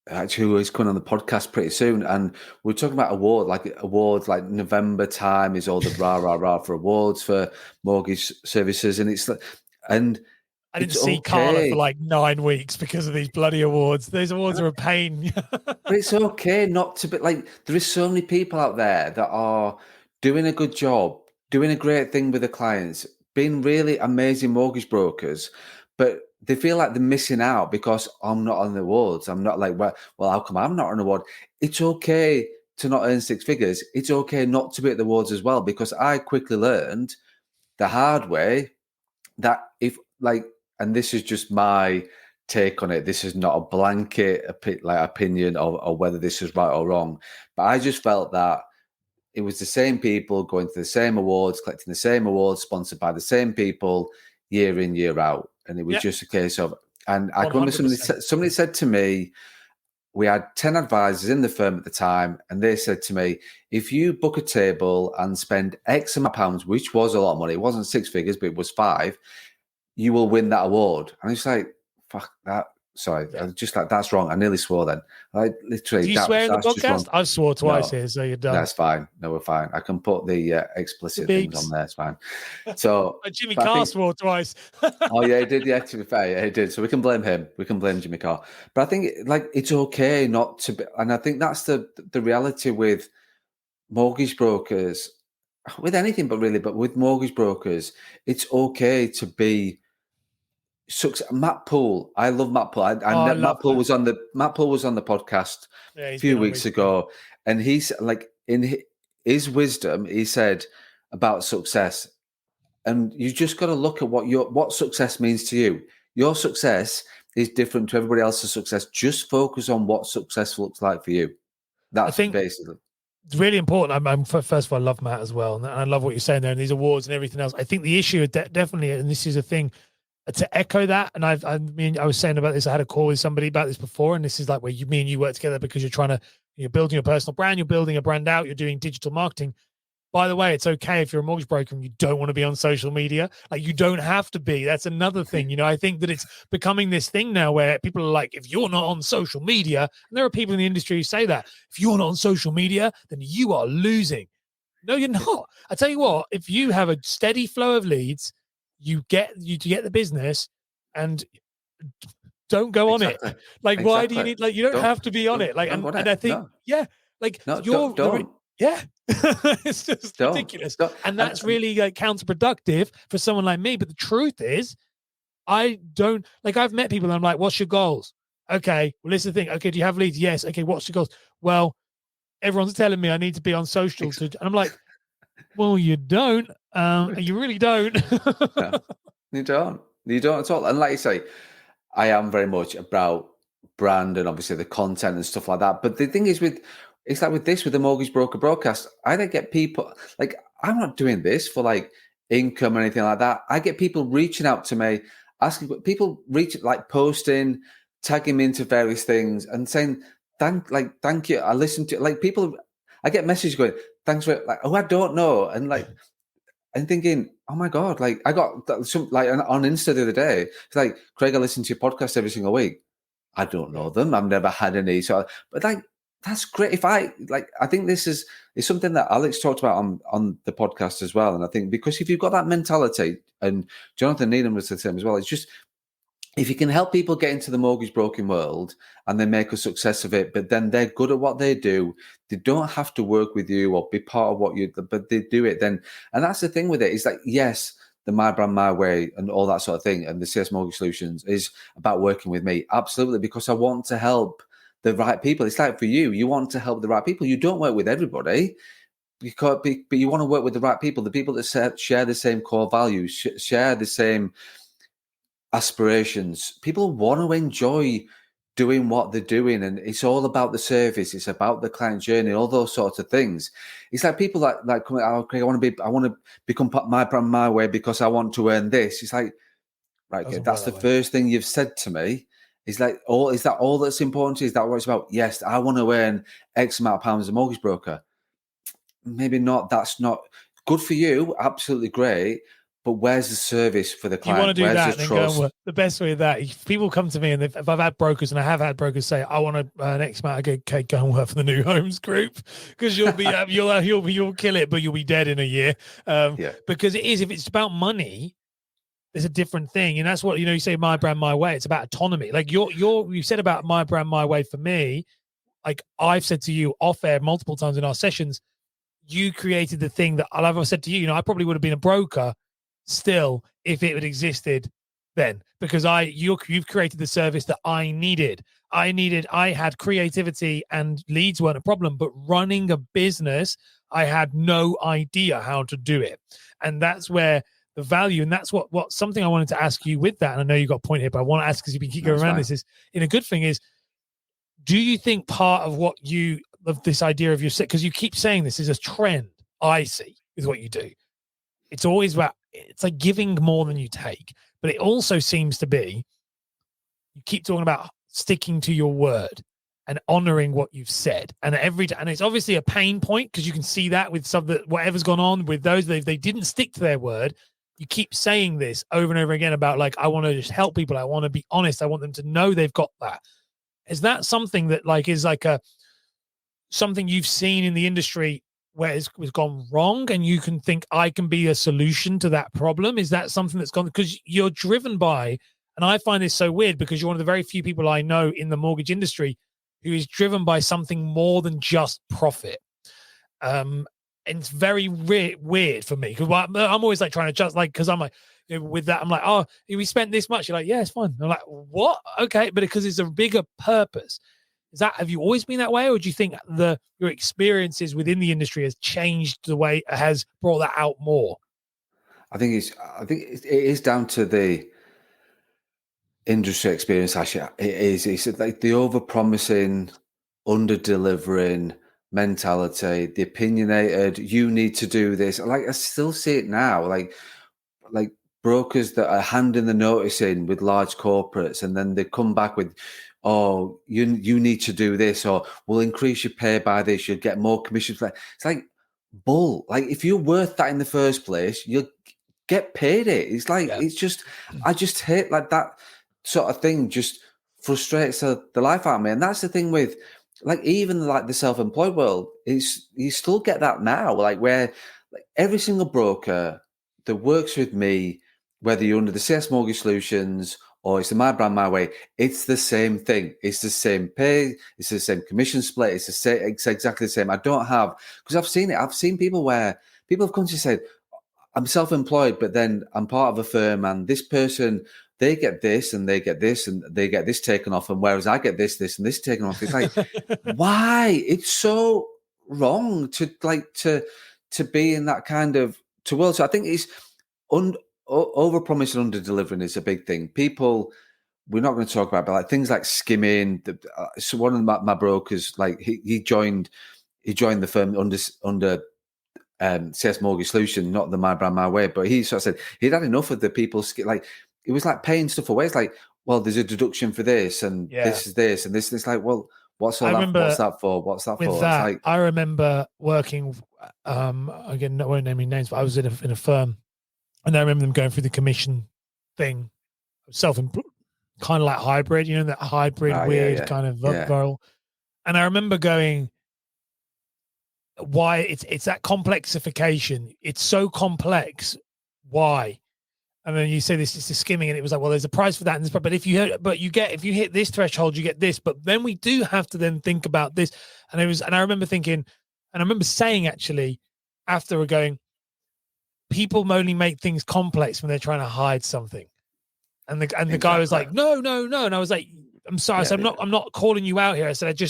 actually, who is coming on the podcast pretty soon, and we're talking about awards like November time is all the rah for awards for mortgage services, and I didn't see Carla for like 9 weeks because of these bloody awards. Those awards are a pain. But it's okay not to be like, there is so many people out there that are doing a good job, doing a great thing with the clients, been really amazing mortgage brokers, but they feel like they're missing out because I'm not on the awards. I'm not like, well, how come I'm not on an award? It's okay to not earn six figures. It's okay not to be at the awards as well, because I quickly learned the hard way that if like, and this is just my take on it, this is not a blanket opinion or whether this is right or wrong, but I just felt that it was the same people going to the same awards, collecting the same awards, sponsored by the same people year in, year out. And it was just a case of, and I can remember somebody said to me, we had 10 advisors in the firm at the time, and they said to me, if you book a table and spend X amount of pounds, which was a lot of money, it wasn't six figures, but it was 5, you will win that award. And it's like, fuck that. Sorry, I was just like, that's wrong. I nearly swore then. Like, literally. Do you swear in the podcast? I've swore twice here, so you're done. That's fine. No, we're fine. I can put the explicit things on there. It's fine. So Jimmy Carr swore twice. Oh yeah, he did. Yeah, to be fair, yeah, he did. So we can blame him. We can blame Jimmy Carr. But I think like it's okay not to be, and I think that's the reality with mortgage brokers, with anything, but with mortgage brokers, it's okay to be. Matt Poole, I love Matt Poole. Matt Poole was on the podcast a few weeks ago, and he's like, in his wisdom, he said about success, and you just got to look at what success means to you. Your success is different to everybody else's success. Just focus on what success looks like for you. That's basically. It's really important. I'm first of all, I love Matt as well, and I love what you're saying there, and these awards and everything else. I think the issue is definitely, and this is a thing. To echo that, and I was saying about this, I had a call with somebody about this before, and this is like where me and you work together because you're building your personal brand, you're building a brand out, you're doing digital marketing. By the way, it's okay if you're a mortgage broker and you don't want to be on social media. Like, you don't have to be. That's another thing. I think that it's becoming this thing now where people are like, if you're not on social media, and there are people in the industry who say that, if you're not on social media, then you are losing. No, you're not. I tell you what, if you have a steady flow of leads, you get the business, and don't go on it. Like, why do you need, like, you don't have to be on it. Like, and I think, don't. Yeah, it's just ridiculous. And that's really like counterproductive for someone like me. But the truth is, I don't, like, I've met people and I'm like, what's your goals? Okay, well, this is the thing. Okay, do you have leads? Yes. Okay, what's your goals? Well, everyone's telling me I need to be on social. And I'm like, well, you don't. You really don't. No, you don't. You don't at all. And like you say, I am very much about brand and obviously the content and stuff like that. But the thing is, with the mortgage broker broadcast, I don't get people, like, I'm not doing this for like income or anything like that. I get people reaching out to me, posting, tagging me into various things and saying, thank you. I listen to, like, people, I get messages going, thanks for, like, oh, I don't know. And like, I'm thinking, oh my God, like, I got some, like, on Insta the other day, it's like, Craig, I listen to your podcast every single week. I don't know them. I've never had any. So, but like, that's great. I think this is something that Alex talked about on the podcast as well. And I think because if you've got that mentality, and Jonathan Needham was the same as well, it's just, if you can help people get into the mortgage broking world and they make a success of it, but then they're good at what they do, they don't have to work with you or be part of what you, but they do it then. And that's the thing with it, is like, yes, the My Brand, My Way and all that sort of thing, and the CS Mortgage Solutions is about working with me. Absolutely, because I want to help the right people. It's like for you, you want to help the right people. You don't work with everybody, but you want to work with the right people, the people that share the same core values, share the same aspirations. People want to enjoy doing what they're doing, and it's all about the service. It's about the client journey, all those sorts of things. It's like people like come, okay, I want to become My Brand, My Way because I want to earn this. It's like, right, okay, that's the first thing you've said to me. Is that all that's important? Is that what it's about? Yes, I want to earn X amount of pounds as a mortgage broker. Maybe not. That's not good for you. Absolutely great. But where's the service for the client? You want to do that, and go and work. The best way of that, if people come to me, and if I've had brokers, and I have had brokers say, I want to earn X amount, I go, okay, go and work for the New Homes Group, because you'll be you'll kill it, but you'll be dead in a year. Because it is, if it's about money, it's a different thing. And that's what, you say My Brand, My Way. It's about autonomy. Like you said about My Brand, My Way for me, like I've said to you off air multiple times in our sessions, you created the thing that I've said to you, I probably would have been a broker still if it had existed then, because you've created the service that I needed. I had creativity and leads weren't a problem, but running a business, I had no idea how to do it. And that's where the value, and that's what something I wanted to ask you with that. And I know you got a point here, but I want to ask, because you've been keep going around this, is in a good thing is, do you think part of this idea of your set, because you keep saying this is a trend I see with what you do. It's always about, it's like giving more than you take, but it also seems to be, you keep talking about sticking to your word and honoring what you've said. And and it's obviously a pain point, because you can see that with whatever's gone on with those, they didn't stick to their word. You keep saying this over and over again about, like, I want to just help people. I want to be honest. I want them to know they've got that. Is that something that is something you've seen in the industry where it's gone wrong, and you can think, I can be a solution to that problem? Is that something that's gone, because you're driven by, and I find this so weird, because you're one of the very few people I know in the mortgage industry who is driven by something more than just profit. And it's very weird for me, because I'm always like trying to just because I'm like, with that, I'm like, oh, we spent this much. You're like, yeah, it's fine. I'm like, what? Okay. But because it's a bigger purpose. Have you always been that way? Or do you think your experiences within the industry has changed the way, has brought that out more? I think it is down to the industry experience. Actually, it's like the over-promising, under-delivering mentality, the opinionated, you need to do this. Like, I still see it now, like brokers that are handing the notice in with large corporates, and then they come back with, oh, you need to do this, or we'll increase your pay by this, you'll get more commissions. It's like bull. Like, if you're worth that in the first place, you'll get paid it. It's like, it's just, I just hate like that sort of thing, just frustrates the life out of me. And that's the thing with, like, even like the self-employed world, is you still get that now, like, where like every single broker that works with me, whether you're under the CS Mortgage Solutions or it's the My Brand, My Way, it's the same thing. It's the same pay. It's the same commission split. It's the same. It's exactly the same. I don't have, because I've seen it. I've seen people where people have come to say, I'm self-employed, but then I'm part of a firm, and this person, they get this and they get this and they get this taken off, and whereas I get this and this taken off. It's like, why? It's so wrong to be in that kind of world. So I think it's over-promising, under-delivering is a big thing. People, we're not going to talk about, but like things like skimming. So one of my brokers, like he joined the firm under CS Mortgage Solution, not the My Brand, My Way, but he sort of said he'd had enough of the people, like, it was like paying stuff away. It's like, well, there's a deduction for this, and this is this, and this. It's like, well, what's that for? What's that for? That, it's like, I remember working, again, I won't name any names, but I was in a firm, and I remember them going through the commission thing, self-employed, kind of like hybrid, that hybrid, weird kind of viral. And I remember going, why it's that complexification. It's so complex. Why? And then you say this is the skimming, and it was like, well, there's a price for that, and this, but if you hit this threshold, you get this. But then we do have to then think about this. And I remember thinking, and I remember saying, actually, after we're going, people only make things complex when they're trying to hide something. And the guy was like, no. And I was like, I'm sorry. So I'm not calling you out here. I said,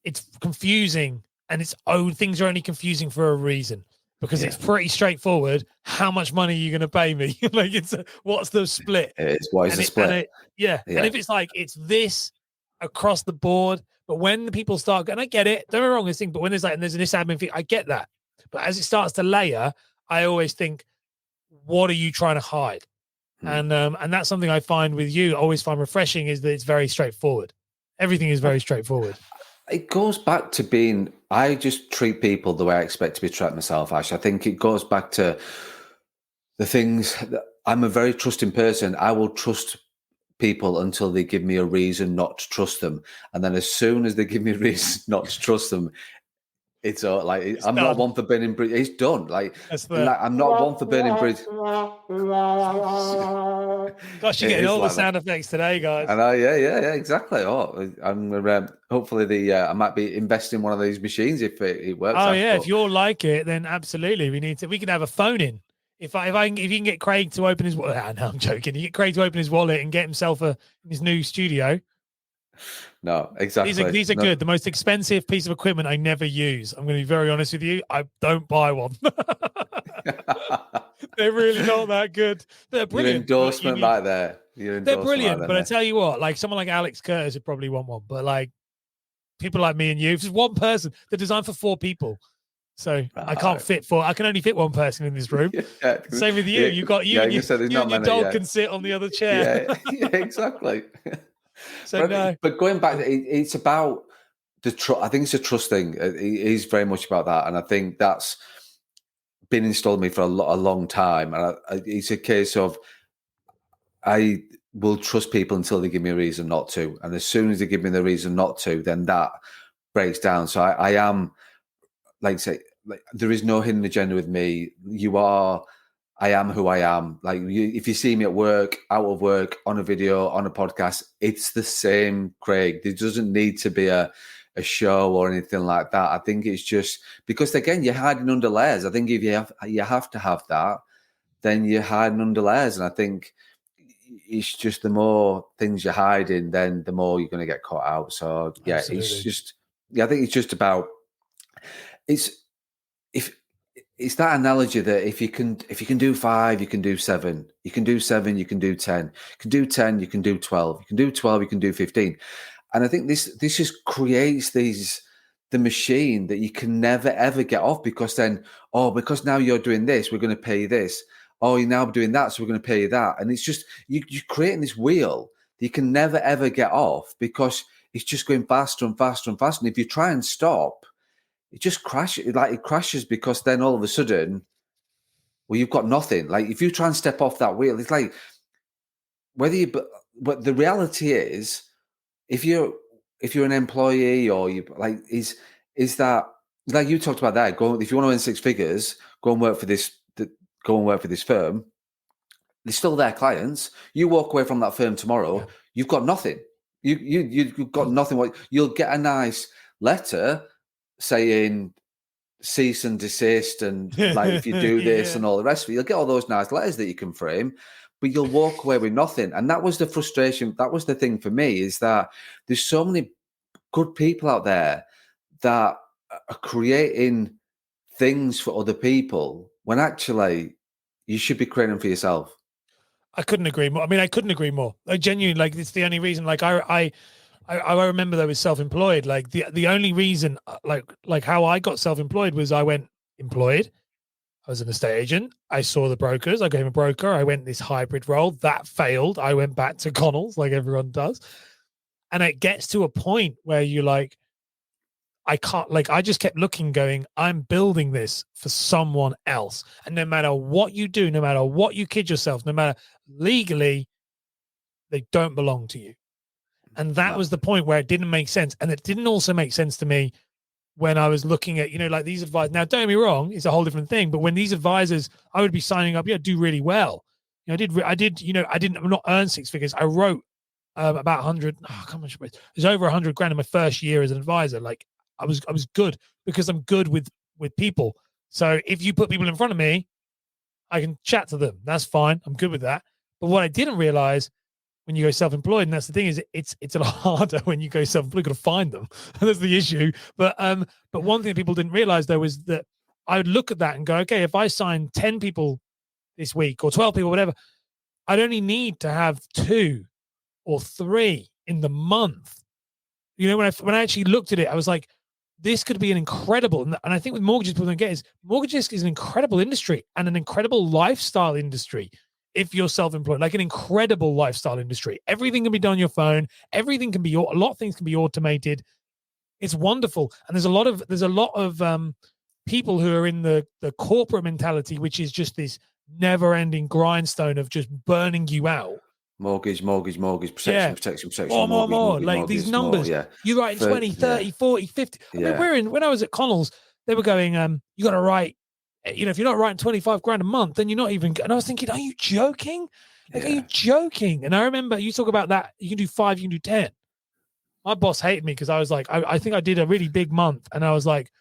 it's confusing, and things are only confusing for a reason. Because it's pretty straightforward. How much money are you going to pay me? Like, what's the split? What is the split? And if it's like, it's this across the board, but when the people start, and I get it, don't get me wrong, this thing, but when there's like, and there's an admin fee, I get that. But as it starts to layer, I always think, what are you trying to hide? And that's something I find with you, I always find refreshing, is that it's very straightforward. Everything is very straightforward. It goes back to being, I just treat people the way I expect to be treated myself, Ash. I think it goes back to the things that I'm a very trusting person. I will trust people until they give me a reason not to trust them. And then as soon as they give me a reason not to trust them, it's I'm not one for burning bridges. It's done. I'm not one for burning bridges. Gosh, you're getting all the sound effects today, guys. I know, yeah, exactly. Oh, I'm hopefully I might be investing in one of these machines if it works. Oh yeah, if you'll like it, then absolutely. We can have a phone in If you can get Craig to open his wallet, no, I'm joking. You get Craig to open his wallet and get himself his new studio. No, exactly. These are good. The most expensive piece of equipment I never use. I'm going to be very honest with you. I don't buy one. They're really not that good. They're brilliant. Your endorsement right there. They're brilliant. But I tell you what, like someone like Alex Curtis would probably want one. But like people like me and you, it's just one person. They're designed for 4 people. So I can't fit 4. I can only fit one person in this room. Yeah. Same with you. You got you and your dog can sit on the other chair. Yeah, exactly. So but going back, it's about the trust. I think it's a trust thing. It is very much about that, and I think that's been installed in me for a long time. And it's a case of I will trust people until they give me a reason not to, and as soon as they give me the reason not to, then that breaks down. So I am, like I say, there is no hidden agenda with me. I am who I am. Like if you see me at work, out of work, on a video, on a podcast, it's the same Craig. There doesn't need to be a show or anything like that. I think it's just because, again, you're hiding under layers. I think if you have to have that, then you're hiding under layers. And I think it's just the more things you're hiding, then the more you're going to get caught out. So yeah, Absolutely. I think it's just about it's that analogy that if you can do 5, you can do 7. You can do 7, you can do 10. You can do 10, you can do 12. You can do 12, you can do 15. And I think this just creates the machine that you can never ever get off, because then, because now you're doing this, we're going to pay you this. Oh, you're now doing that, so we're going to pay you that. And it's just you're creating this wheel that you can never ever get off, because it's just going faster and faster and faster. And if you try and stop, it just crashes. It crashes, because then all of a sudden, well, you've got nothing. Like if you try and step off that wheel, it's like but the reality is, if you're an employee or you like is that, like you talked about that, if you want to earn 6 figures, go and work for this firm. They're still their clients. You walk away from that firm tomorrow, you've got nothing. You've got nothing. You'll get a nice letter saying cease and desist, and like if you do this and all the rest of it, you'll get all those nice letters that you can frame, but you'll walk away with nothing. And that was the frustration. That was the thing for me, is that there's so many good people out there that are creating things for other people when actually you should be creating them for yourself. I couldn't agree more. I mean, I couldn't agree more. Like genuinely, like it's the only reason. Like I remember that I was self-employed. Like the only reason, like how I got self-employed was I went employed. I was an estate agent. I saw the brokers. I became a broker. I went this hybrid role. That failed. I went back to Connell's, like everyone does. And it gets to a point where you're like, I can't, like, I just kept looking, going, I'm building this for someone else. And no matter what you do, no matter what you kid yourself, no matter legally, they don't belong to you. And that was the point where it didn't make sense. And it didn't also make sense to me when I was looking at, like these advisors. Now, don't get me wrong, it's a whole different thing. But when these advisors, I would be signing up, do really well. I didn't not earn 6 figures. I wrote about 100. Oh, how much? It was over 100 grand in my first year as an advisor. Like I was good, because I'm good with people. So if you put people in front of me, I can chat to them. That's fine. I'm good with that. But what I didn't realize, when you go self-employed, and that's the thing, is it's a lot harder when you go self-employed. You've got to find them. That's the issue. But one thing people didn't realize, though, was that I would look at that and go, okay, if I sign 10 people this week or 12 people, whatever, I'd only need to have 2 or 3 in the month. When I actually looked at it, I was like, this could be an incredible, and I think with mortgages, people don't get is mortgages is an incredible industry and an incredible lifestyle industry. If you're self-employed, like an incredible lifestyle industry, everything can be done on your phone. Everything can be, a lot of things can be automated. It's wonderful. And there's a lot of people who are in the corporate mentality, which is just this never-ending grindstone of just burning you out. Mortgage, protection. More. Like these numbers, you write 20, 30, 40, 50. I mean, when I was at Connell's, they were going, you got to write, if you're not writing 25 grand a month, then you're not even. And I was thinking, are you joking? Like, are you joking? And I remember you talk about that. You can do 5, you can do 10. My boss hated me because I was like, I think I did a really big month, and I was like,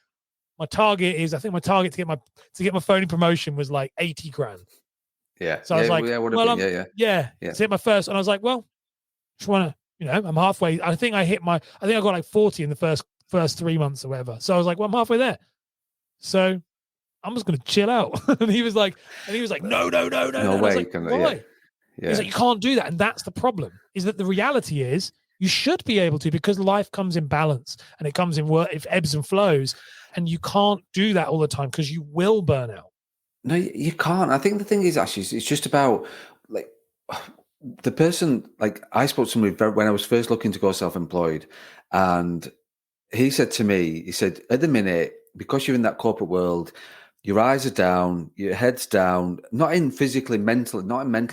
my target is, I think my target to get my phone promotion was like 80 grand. Yeah. So I was like, yeah. To hit my first, and I was like, well, just want to, I'm halfway. I think I got like 40 in the first 3 months or whatever. So I was like, well, I'm halfway there. So I'm just going to chill out. and he was like, no. No way. Like, why? Yeah. He's like, you can't do that. And that's the problem, is that the reality is you should be able to, because life comes in balance and it comes in if ebbs and flows, and you can't do that all the time because you will burn out. No, you can't. I think the thing is, actually, it's just about like the person, like I spoke to somebody when I was first looking to go self-employed, and he said to me, at the minute, because you're in that corporate world, your eyes are down, your head's down, not in mentally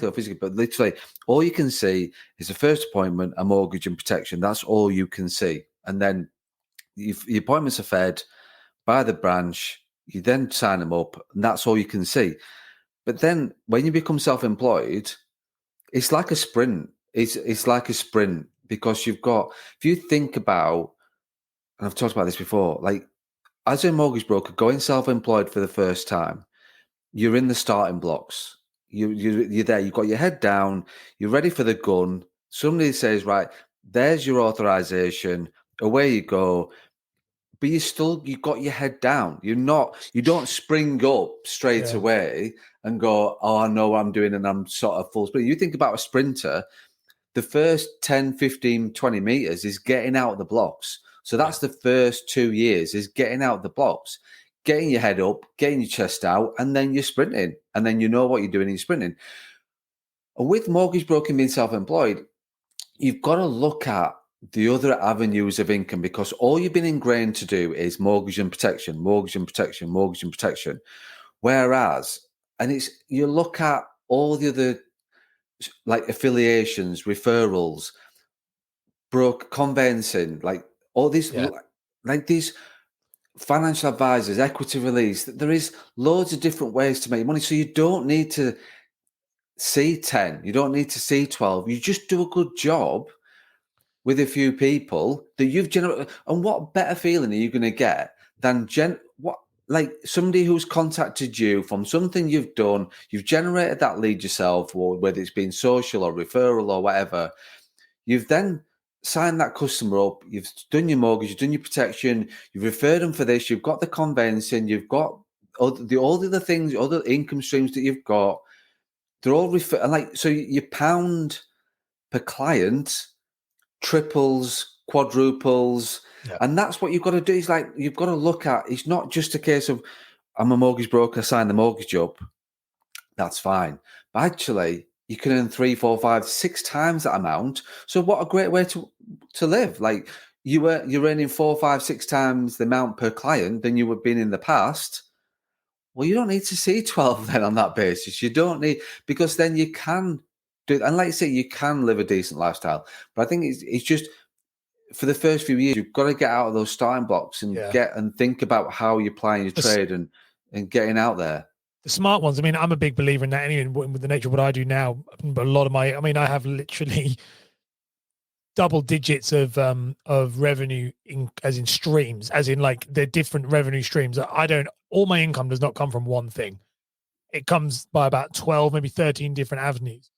or physically, but literally all you can see is the first appointment, a mortgage and protection. That's all you can see. And then your appointments are fed by the branch, you then sign them up, and that's all you can see. But then when you become self-employed, it's like a sprint. It's like a sprint, because if you think about, and I've talked about this before, like as a mortgage broker going self-employed for the first time, you're in the starting blocks. You're there. You've got your head down. You're ready for the gun. Somebody says, right, there's your authorization. Away you go. But you've got your head down. You don't spring up straight away and go, oh, I know what I'm doing and I'm sort of full speed. You think about a sprinter, the first 10, 15, 20 meters is getting out of the blocks. So that's the first 2 years is getting out of the blocks, getting your head up, getting your chest out, and then you're sprinting. And then you know what you're doing and you're sprinting. And with mortgage broking being self-employed, you've got to look at the other avenues of income, because all you've been ingrained to do is mortgage and protection, mortgage and protection, mortgage and protection. Whereas, you look at all the other like affiliations, referrals, conveyancing, like all these, like these financial advisors, equity release. There is loads of different ways to make money. So you don't need to see 10, you don't need to see 12. You just do a good job with a few people that you've generated. And what better feeling are you going to get than like somebody who's contacted you from something you've done, you've generated that lead yourself, or whether it's been social or referral or whatever. You've then signed that customer up, you've done your mortgage, you've done your protection, you've referred them for this, you've got the conveyancing, you've got all the other things, other income streams that you've got. They're all so your pound per client triples, quadruples, and that's what you've got to do. It's like you've got to look at. It's not just a case of I'm a mortgage broker, sign the mortgage up. That's fine, but actually you can earn 3, 4, 5, 6 times that amount. So what a great way to live! Like you're earning 4, 5, 6 times the amount per client than you would have been in the past. Well, you don't need to see 12 then on that basis. You don't need, because then you can. And like I say, you can live a decent lifestyle, but I think it's just for the first few years you've got to get out of those starting blocks and think about how you're playing your trade and getting out there. The smart ones. I mean, I'm a big believer in that. Anyway, with the nature of what I do now, but a lot of I have literally double digits of revenue as in streams, as in like they're different revenue streams. All my income does not come from one thing. It comes by about 12, maybe 13 different avenues.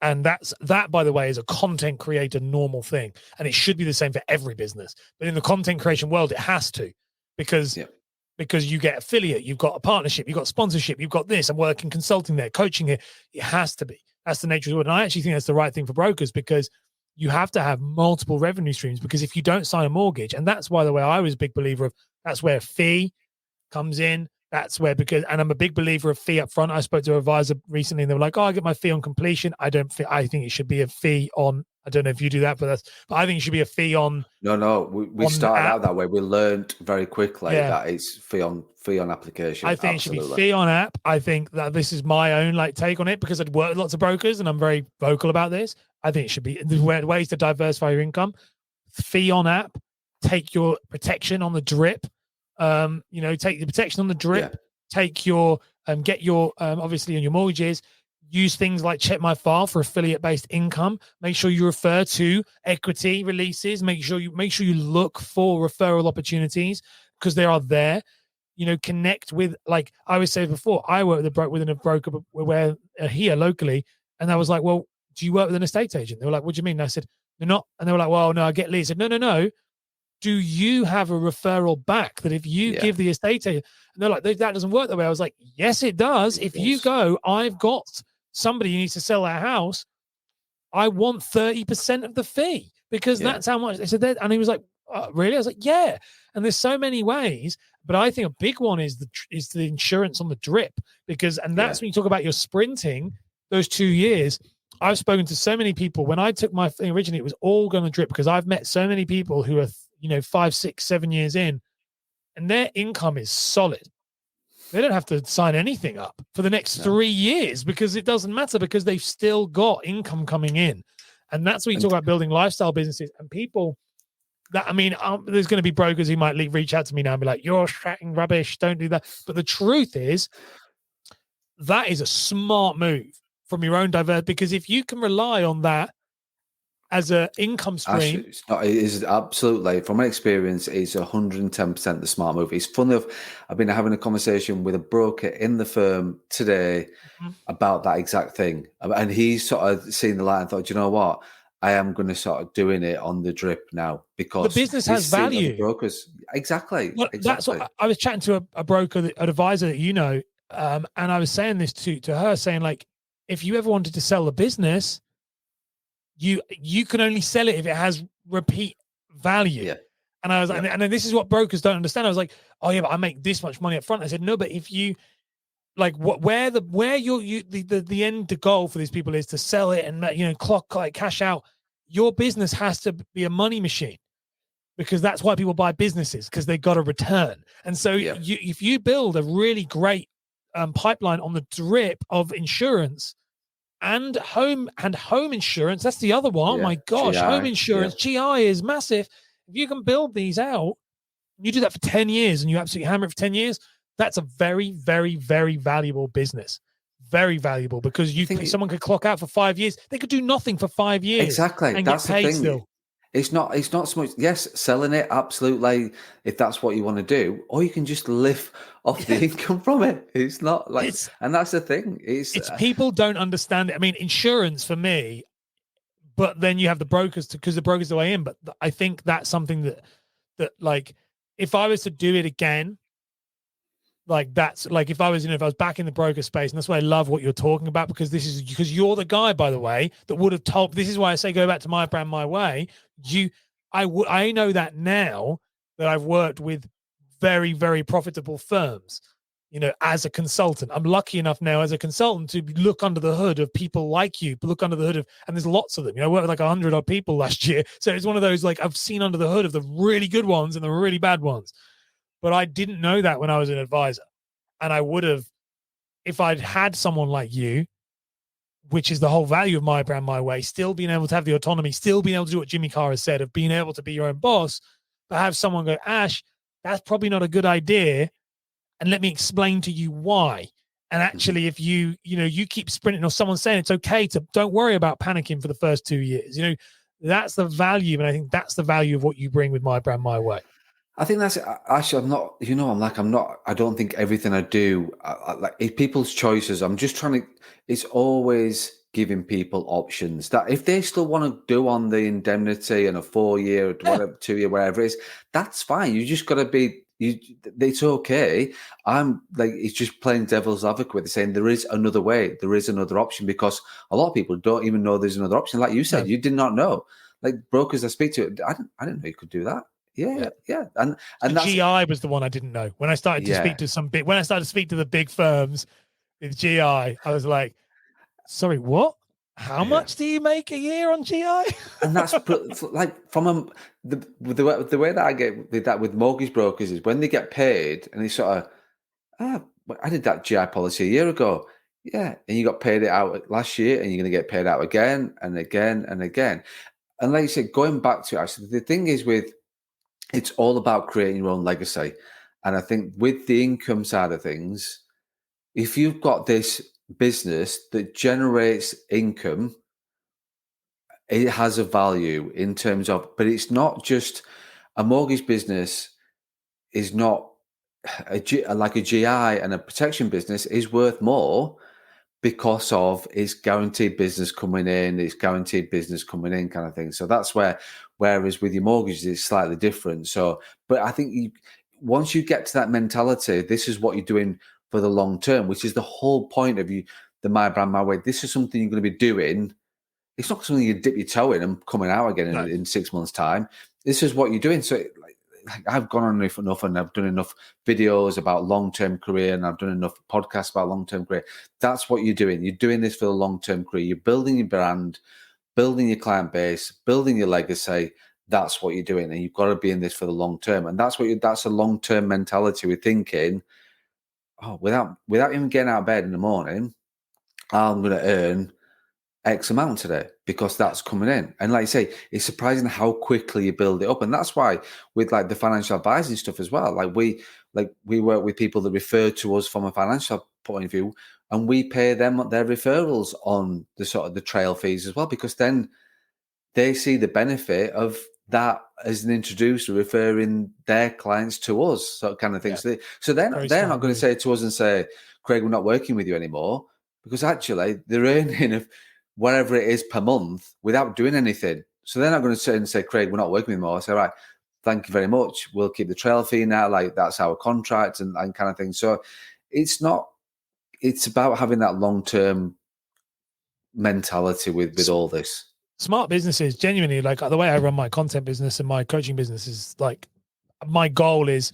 And that, by the way, is a content creator normal thing. And it should be the same for every business. But in the content creation world, it has to, because you get affiliate, you've got a partnership, you've got sponsorship, you've got this, I'm working consulting there, coaching here. It has to be. That's the nature of the world. And I actually think that's the right thing for brokers, because you have to have multiple revenue streams, because if you don't sign a mortgage, and that's why the way I was a big believer of, that's where a fee comes in. That's where, and I'm a big believer of fee up front. I spoke to an advisor recently and they were like, oh, I get my fee on completion. I think it should be a fee on, I don't know if you do that, but I think it should be a fee on. No, we started out that way. We learned very quickly that it's fee on application. I think it should be fee on app. I think that this is my own take on it, because I'd worked with lots of brokers and I'm very vocal about this. I think it should be ways to diversify your income. Fee on app, take your protection on the drip. Take the protection on the drip, take your, get your, obviously on your mortgages, use things like Check My File for affiliate-based income. Make sure you refer to equity releases. Make sure you look for referral opportunities, because they are there. connect with, like I always say before, I work with a broker where here locally, and I was like, well, do you work with an estate agent? They were like, what do you mean? And I said, they're not. And they were like, well, no, I get leads. I said, no. Do you have a referral back that if you give the estate agent, and they're like, that doesn't work that way. I was like, yes, it does. If you go, I've got somebody who needs to sell their house, I want 30% of the fee, because that's how much they said that. And he was like, really? I was like, yeah. And there's so many ways, but I think a big one is the insurance on the drip, because, and that's when you talk about your sprinting those 2 years. I've spoken to so many people. When I took my thing originally, it was all going to drip, because I've met so many people who are 5, 6, 7 years in, and their income is solid. They don't have to sign anything up for the next 3 years, because it doesn't matter, because they've still got income coming in. And that's what you talk about, building lifestyle businesses. And people that, there's going to be brokers who might reach out to me now and be like, you're chatting rubbish, don't do that. But the truth is, that is a smart move from your own because if you can rely on that as an income stream. It is absolutely, from my experience, it's 110% the smart move. It's funny enough, I've been having a conversation with a broker in the firm today about that exact thing. And he's sort of seen the light and thought, you know what? I am going to start doing it on the drip now, because the business has value. Brokers. Exactly. Well, that's what I was chatting to a broker, an advisor that and I was saying this to her, saying, like, if you ever wanted to sell the business, you can only sell it if it has repeat value. Yeah. And I was like, and this is what brokers don't understand. I was like, oh yeah, but I make this much money up front. I said, no, but if you like where the end goal for these people is to sell it and clock, like, cash out. Your business has to be a money machine, because that's why people buy businesses, because they got a return. And so if you build a really great pipeline on the drip of insurance and home insurance, that's the other one. Oh my gosh, GI, home insurance, GI is massive. If you can build these out, you do that for 10 years and you absolutely hammer it for 10 years, that's a very, very, very valuable business. Very valuable, because someone could clock out for 5 years. They could do nothing for 5 years. Exactly. And that's get paid the thing. Still. It's not so much, yes, selling it, absolutely, if that's what you want to do, or you can just live off the income from it. It's not like, and that's the thing. It's people don't understand it. Insurance for me, but then you have the brokers, because the brokers are the way in. But I think that's something that like, if I was to do it again, like, that's like, if I was back in the broker space, and that's why I love what you're talking about, because you're the guy, by the way, that would have told. This is why I say go back to my brand, my way. I know that now that I've worked with very, very profitable firms, as a consultant. I'm lucky enough now as a consultant to look under the hood of people like you, look under the hood of, and there's lots of them. I worked with like 100 odd people last year. So it's one of those, like, I've seen under the hood of the really good ones and the really bad ones. But I didn't know that when I was an advisor. And I would have, if I'd had someone like you, which is the whole value of my brand, my way, still being able to have the autonomy, still being able to do what Jimmy Carr has said, of being able to be your own boss, but have someone go, Ash, that's probably not a good idea. And let me explain to you why. And actually, if you keep sprinting, or someone's saying it's okay to, don't worry about panicking for the first 2 years, that's the value. And I think that's the value of what you bring with my brand, my way. I think that's actually, I don't think everything I do, like, people's choices. I'm just trying to, it's always giving people options that if they still want to do on the indemnity and a 4 year, whatever, 2 year, whatever it is, that's fine. You just got to be, it's okay. I'm like, it's just playing devil's advocate with it, saying there is another way, there is another option, because a lot of people don't even know there's another option. Like you said, you did not know. Like, brokers I speak to, I didn't know you could do that. Yeah. And the GI was the one I didn't know. When I started to speak to when I started to speak to the big firms with GI, I was like, sorry, what? How much do you make a year on GI? And that's like, from the way that I get with that with mortgage brokers is when they get paid and they sort of, I did that GI policy a year ago. Yeah. And you got paid it out last year, and you're going to get paid out again and again and again. And like you said, going back to it, actually, the thing is it's all about creating your own legacy. And I think with the income side of things, if you've got this business that generates income, it has a value in terms of, but it's not just a mortgage business is not like a GI and a protection business is worth more because of its guaranteed business coming in, kind of thing. So that's whereas with your mortgages, it's slightly different. So, but I think once you get to that mentality, this is what you're doing for the long term, which is the whole point of the My Brand, My Way. This is something you're going to be doing. It's not something you dip your toe in and coming out again in 6 months' time. This is what you're doing. So I've gone on enough and I've done enough videos about long-term career and I've done enough podcasts about long-term career. That's what you're doing. You're doing this for the long-term career. You're building your brand, building your client base, building your legacy. That's what you're doing. And you've got to be in this for the long term. And that's a long-term mentality. We're thinking, without even getting out of bed in the morning, I'm going to earn X amount today because that's coming in. And like you say, it's surprising how quickly you build it up. And that's why with like the financial advising stuff as well, we work with people that refer to us from a financial point of view, and we pay them their referrals on the sort of the trail fees as well, because then they see the benefit of that as an introducer referring their clients to us, sort of kind of thing. Yeah. So they're not going to say to us and say, Craig, we're not working with you anymore, because actually they're earning whatever it is per month without doing anything. So they're not going to sit and say, Craig, we're not working anymore. I say, right, thank you very much. We'll keep the trail fee now. Like that's our contract and kind of thing. So it's about having that long-term mentality with all this. Smart businesses, genuinely, like the way I run my content business and my coaching business is like, my goal is,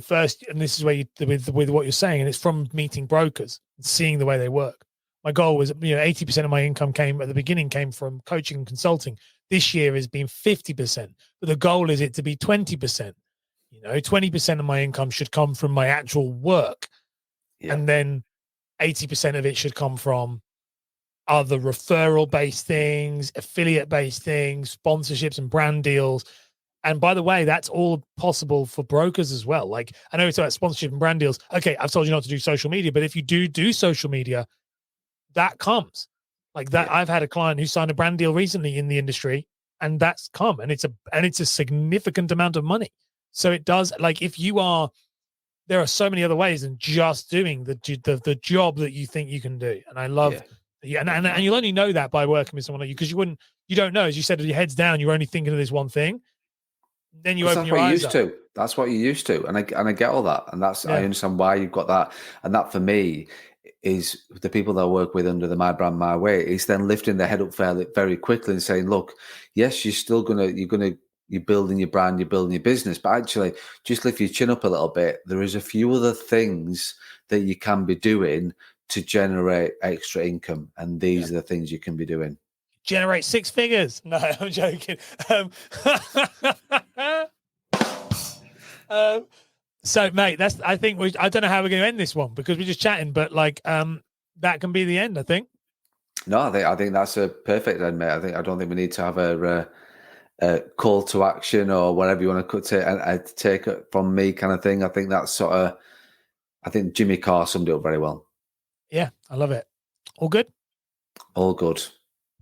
first, and this is where with what you're saying, and it's from meeting brokers and seeing the way they work. My goal was, 80% of my income came from coaching and consulting. This year has been 50%, but the goal is it to be 20%. 20% of my income should come from my actual work. Yeah. And then 80% of it should come from other referral-based things, affiliate-based things, sponsorships and brand deals. And by the way, that's all possible for brokers as well. Like, I know it's about sponsorship and brand deals. Okay, I've told you not to do social media, but if you do social media, that comes like that. Yeah. I've had a client who signed a brand deal recently in the industry, and that's come, and it's a significant amount of money. So it does, like, there are so many other ways than just doing the job that you think you can do. And I love, and you'll only know that by working with someone like you, because you don't know, as you said, with your head's down, you're only thinking of this one thing. Then you open your eyes up. That's what you're used to, and I get all that, and that's I understand why you've got that, and that for me is the people that I work with under the My Brand, My Way, is then lifting their head up very, very quickly and saying, look, yes, you're building your brand, you're building your business, but actually just lift your chin up a little bit. There is a few other things that you can be doing to generate extra income. And these are the things you can be doing. Generate 6 figures. No, I'm joking. So, mate, I don't know how we're going to end this one because we're just chatting, but that can be the end, I think. No, I think that's a perfect end, mate. I don't think we need to have a call to action or whatever you want to take it from me kind of thing. I think that's I think Jimmy Carr summed it up very well. Yeah, I love it. All good? All good.